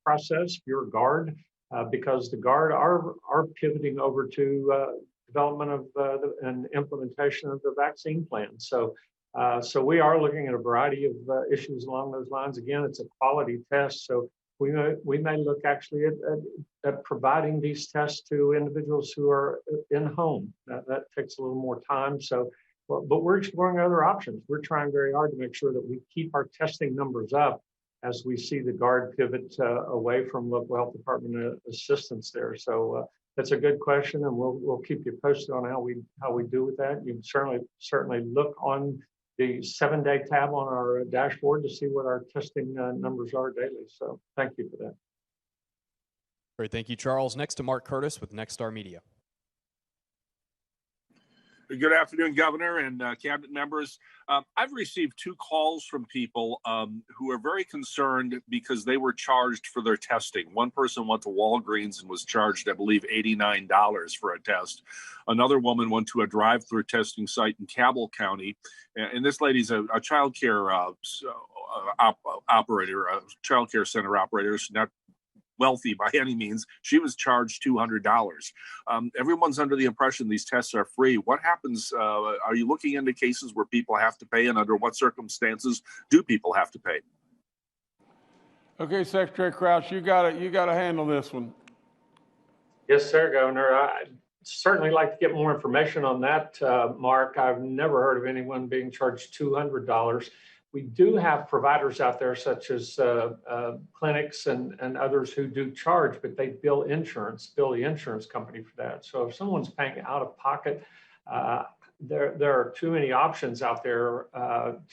process, fewer guard, because the guard are pivoting over to development of and implementation of the vaccine plan. So we are looking at a variety of issues along those lines. Again, it's a quality test, so we may look actually at providing these tests to individuals who are in home. That takes a little more time. So, but we're exploring other options. We're trying very hard to make sure that we keep our testing numbers up as we see the guard pivot away from local health department assistance there. So. That's a good question, and we'll keep you posted on how we do with that. You can certainly look on the 7-day tab on our dashboard to see what our testing numbers are daily. So thank you for that. Great, thank you, Charles. Next to Mark Curtis with Nexstar Media. Good afternoon, Governor and cabinet members. I've received 2 calls from people who are very concerned because they were charged for their testing. One person went to Walgreens and was charged, I believe, $89 for a test. Another woman went to a drive-through testing site in Cabell County, and this lady's a child care operator, a child care center operator. She's not wealthy by any means. She was charged $200. Everyone's under the impression these tests are free. What happens? Are you looking into cases where people have to pay, and under what circumstances do people have to pay? Okay, Secretary Crouch, you got to handle this one. Yes, sir, Governor. I'd certainly like to get more information on that, Mark. I've never heard of anyone being charged $200. We do have providers out there such as clinics and others who do charge, but they bill the insurance company for that. So if someone's paying out of pocket, there are too many options out there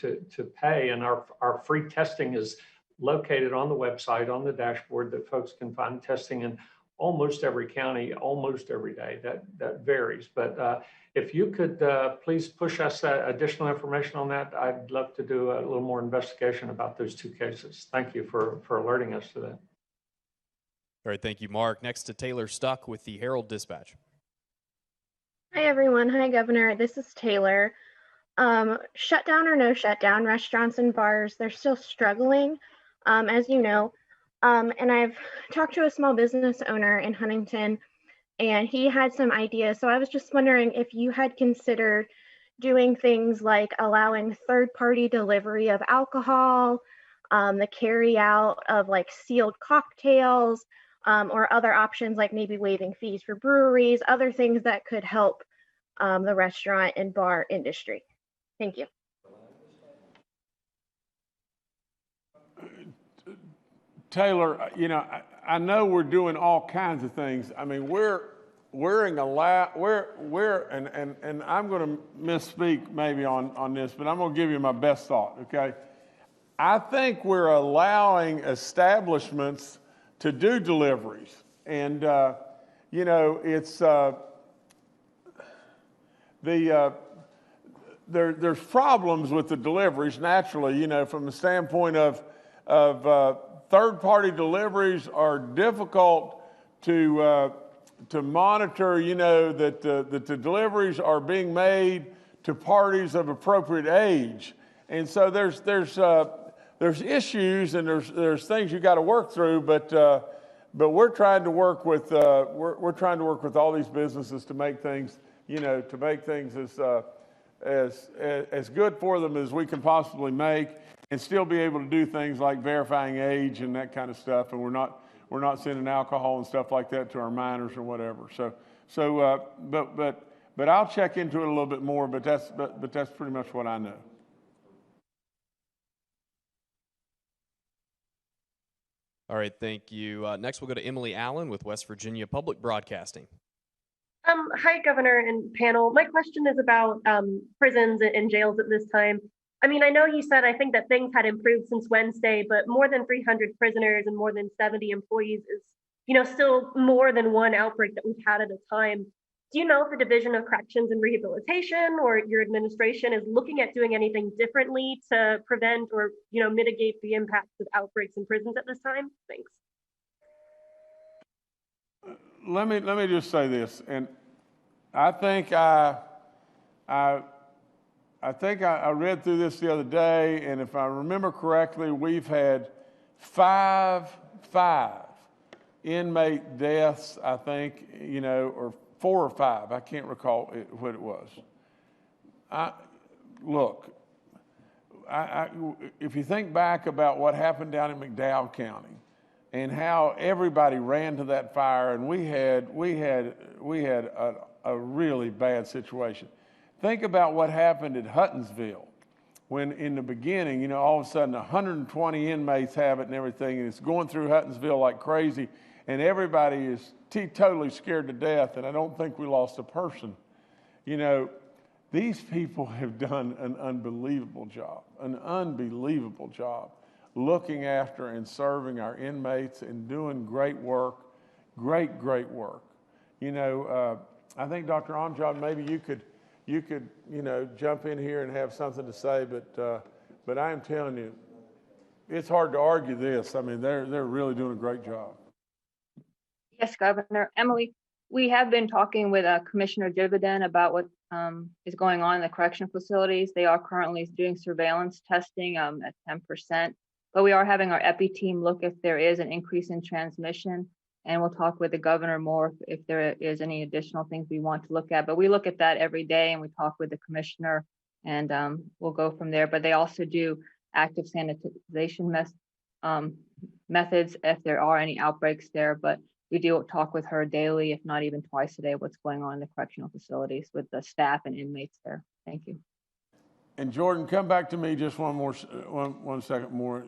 to pay. And our free testing is located on the website, on the dashboard, that folks can find testing in almost every county, almost every day. That varies. But if you could please push us additional information on that, I'd love to do a little more investigation about those 2 cases. Thank you for alerting us to that. All right, thank you, Mark. Next to Taylor Stuck with the Herald-Dispatch. Hi, everyone. Hi, Governor. This is Taylor. Shutdown or no shutdown, restaurants and bars, they're still struggling, as you know. And I've talked to a small business owner in Huntington, and he had some ideas. So I was just wondering if you had considered doing things like allowing third-party delivery of alcohol, the carry out of like sealed cocktails, or other options like maybe waiving fees for breweries, other things that could help the restaurant and bar industry. Thank you. Taylor, I know we're doing all kinds of things. I mean, we're and I'm going to misspeak maybe on this, but I'm going to give you my best thought, okay? I think we're allowing establishments to do deliveries. And, it's there's problems with the deliveries naturally, from the standpoint of third-party deliveries are difficult to monitor, that the deliveries are being made to parties of appropriate age. And so there's issues and there's things you got to work through, but we're trying to work with we're trying to work with all these businesses to make things as good for them as we can possibly make, and still be able to do things like verifying age and that kind of stuff. And we're not sending alcohol and stuff like that to our minors or whatever. But I'll check into it a little bit more. But that's pretty much what I know. All right, thank you. Next, we'll go to Emily Allen with West Virginia Public Broadcasting. Hi, Governor and panel. My question is about prisons and jails at this time. I mean, I know you said, I think that things had improved since Wednesday, but more than 300 prisoners and more than 70 employees is, still more than one outbreak that we've had at a time. Do you know if the Division of Corrections and Rehabilitation or your administration is looking at doing anything differently to prevent or, mitigate the impacts of outbreaks in prisons at this time? Thanks. Let me just say this, and I think I read through this the other day, and if I remember correctly, we've had five inmate deaths, I think, or 4 or 5. I can't recall what it was. If you think back about what happened down in McDowell County and how everybody ran to that fire, and we had a really bad situation. Think about what happened at Huttonsville when in the beginning, all of a sudden 120 inmates have it and everything, and it's going through Huttonsville like crazy, and everybody is totally scared to death, and I don't think we lost a person. These people have done an unbelievable job looking after and serving our inmates and doing great work, great work. I think Dr. Amjad, maybe you could jump in here and have something to say, but I am telling you, it's hard to argue this. I mean, they're really doing a great job. Yes, Governor. Emily, we have been talking with Commissioner Dividen about what is going on in the correctional facilities. They are currently doing surveillance testing at 10%, but we are having our EPI team look if there is an increase in transmission, and we'll talk with the governor more if there is any additional things we want to look at. But we look at that every day, and we talk with the commissioner, and we'll go from there. But they also do active sanitization methods if there are any outbreaks there. But we do talk with her daily, if not even twice a day, what's going on in the correctional facilities with the staff and inmates there. Thank you. And Jordan, come back to me just one second more.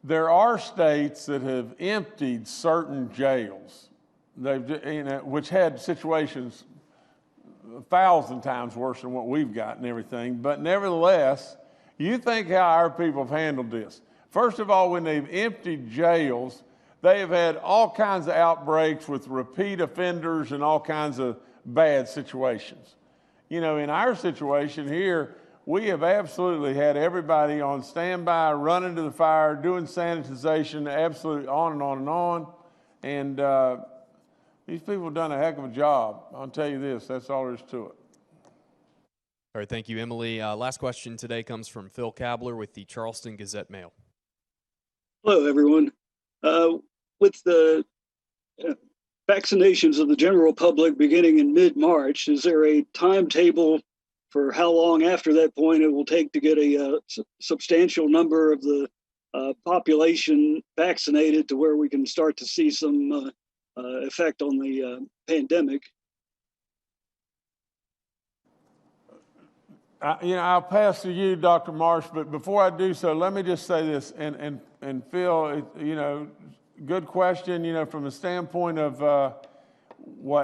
There are states that have emptied certain jails. Which had situations 1,000 times worse than what we've got and everything. But nevertheless, you think how our people have handled this. First of all, when they've emptied jails, they have had all kinds of outbreaks with repeat offenders and all kinds of bad situations. In our situation here, we have absolutely had everybody on standby, running to the fire, doing sanitization, absolutely on and on and on. And these people have done a heck of a job. I'll tell you this, that's all there is to it. All right, thank you, Emily. Last question today comes from Phil Kabler with the Charleston Gazette-Mail. Hello, everyone. With the vaccinations of the general public beginning in mid-March, is there a timetable for how long after that point it will take to get a substantial number of the population vaccinated to where we can start to see some effect on the pandemic? I'll pass to you, Dr. Marsh, but before I do so, let me just say this, and Phil, good question, from the standpoint of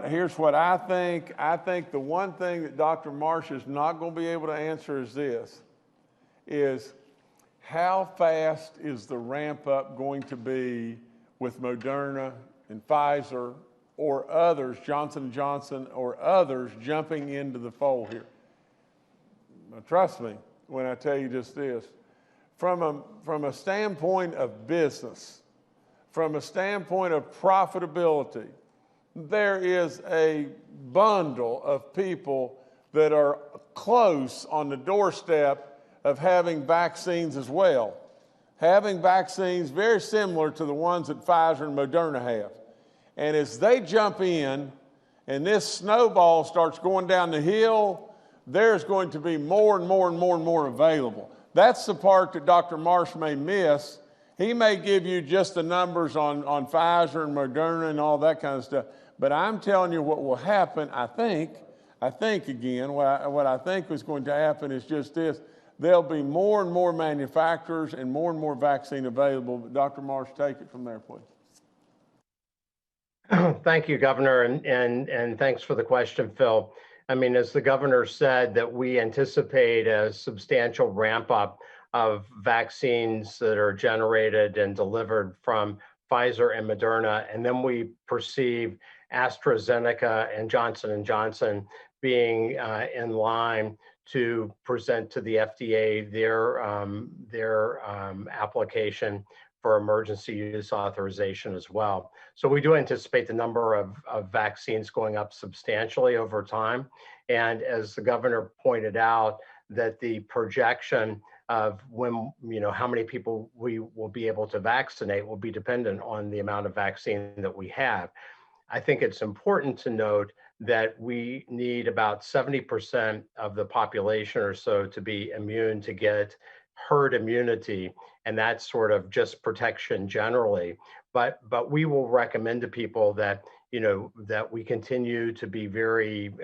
here's what I think. I think the one thing that Dr. Marsh is not going to be able to answer is how fast is the ramp up going to be with Moderna and Pfizer or others, Johnson & Johnson or others jumping into the fold here. Trust me when I tell you just this. From a standpoint of business, from a standpoint of profitability, there is a bundle of people that are close on the doorstep of having vaccines as well. Having vaccines very similar to the ones that Pfizer and Moderna have. And as they jump in and this snowball starts going down the hill, there's going to be more and more and more and more available. That's the part that Dr. Marsh may miss. He may give you just the numbers on Pfizer and Moderna and all that kind of stuff. But I'm telling you what will happen, I think again, what I think is going to happen is just this. There'll be more and more manufacturers and more vaccine available. But Dr. Marsh, take it from there, please. Thank you, Governor, and thanks for the question, Phil. I mean, as the governor said, that we anticipate a substantial ramp up of vaccines that are generated and delivered from Pfizer and Moderna, and then we perceive AstraZeneca and Johnson & Johnson being in line to present to the FDA their application for emergency use authorization as well. So we do anticipate the number of vaccines going up substantially over time. And as the governor pointed out, that the projection of when, how many people we will be able to vaccinate will be dependent on the amount of vaccine that we have. I think it's important to note that we need about 70% of the population or so to be immune to get herd immunity, and that's sort of just protection generally. But we will recommend to people that that we continue to be very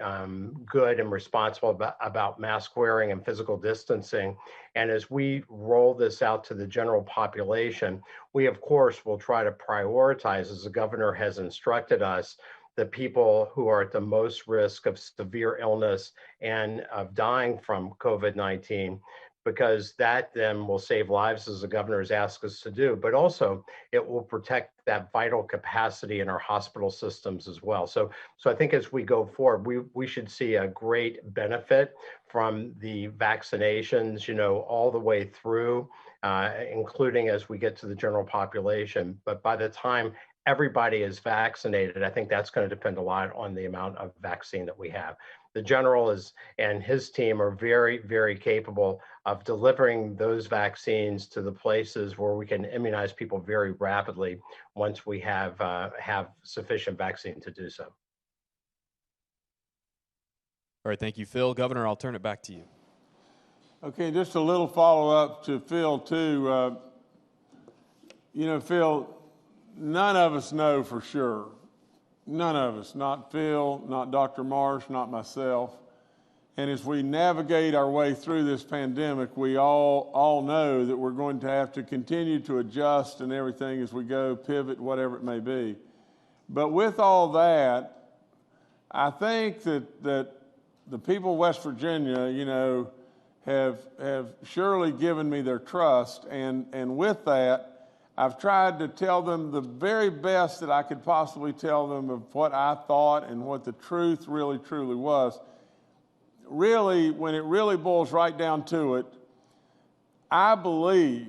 good and responsible about mask wearing and physical distancing. And as we roll this out to the general population, we of course will try to prioritize, as the governor has instructed us, the people who are at the most risk of severe illness and of dying from COVID-19, because that then will save lives, as the governor has asked us to do, but also it will protect that vital capacity in our hospital systems as well. So I think as we go forward, we should see a great benefit from the vaccinations, all the way through, including as we get to the general population. But by the time everybody is vaccinated, I think that's going to depend a lot on the amount of vaccine that we have. The general and his team are very, very capable of delivering those vaccines to the places where we can immunize people very rapidly once we have sufficient vaccine to do so. All right, thank you, Phil. Governor, I'll turn it back to you. Okay, just a little follow-up to Phil, too. Phil, none of us know for sure. None of us, not Phil, not Dr. Marsh, not myself. And as we navigate our way through this pandemic, we all know that we're going to have to continue to adjust and everything as we go, pivot, whatever it may be. But with all that, I think that the people of West Virginia, have surely given me their trust. And with that, I've tried to tell them the very best that I could possibly tell them of what I thought and what the truth really, truly was. Really, when it really boils right down to it, I believe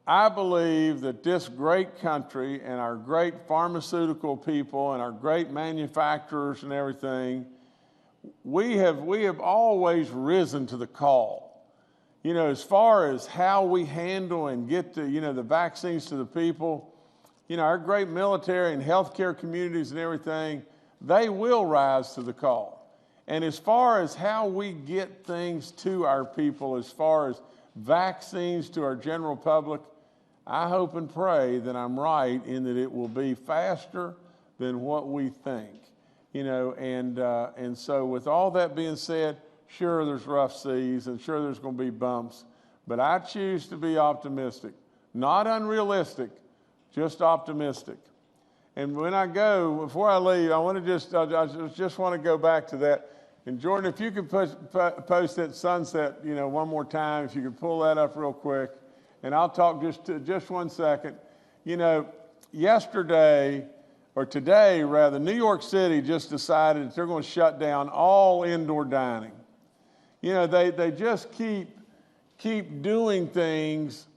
that this great country and our great pharmaceutical people and our great manufacturers and everything, we have always risen to the call. As far as how we handle and get the vaccines to the people, our great military and healthcare communities and everything, they will rise to the call. And as far as how we get things to our people, as far as vaccines to our general public, I hope and pray that I'm right in that it will be faster than what we think. And so with all that being said, sure, there's rough seas, and sure, there's going to be bumps, but I choose to be optimistic, not unrealistic, just optimistic. And when I go, before I leave, I just want to go back to that. And Jordan, if you could post that sunset, one more time, if you could pull that up real quick, and I'll talk just 1 second. Yesterday, or today rather, New York City just decided that they're going to shut down all indoor dining. You know, they just keep doing things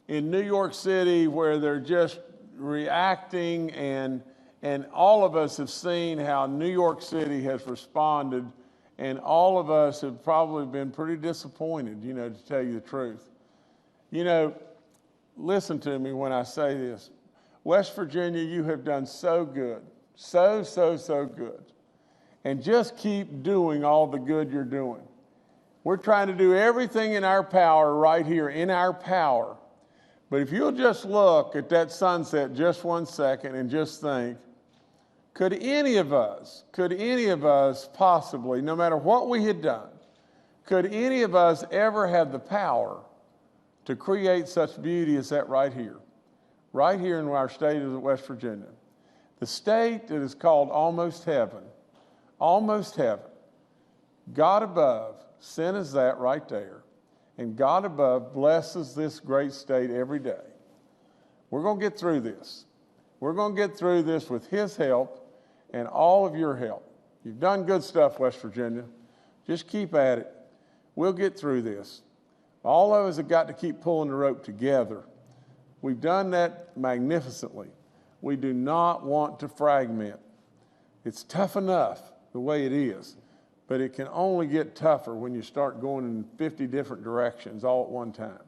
in New York City where they're just reacting, and all of us have seen how New York City has responded, and all of us have probably been pretty disappointed, you know, to tell you the truth. You know, listen to me when I say this. West Virginia, you have done so good, so good. And just keep doing all the good you're doing. We're trying to do everything in our power right here, in our power. But if you'll just look at that sunset just 1 second and just think, could any of us possibly, no matter what we had done, could any of us ever have the power to create such beauty as that right here in our state of West Virginia? The state that is called almost heaven. God above sent us that right there. And God above blesses this great state every day. We're going to get through this. We're going to get through this with His help and all of your help. You've done good stuff, West Virginia. Just keep at it. We'll get through this. All of us have got to keep pulling the rope together. We've done that magnificently. We do not want to fragment. It's tough enough the way it is, but it can only get tougher when you start going in 50 different directions all at one time.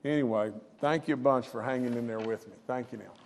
Anyway, thank you a bunch for hanging in there with me. Thank you now.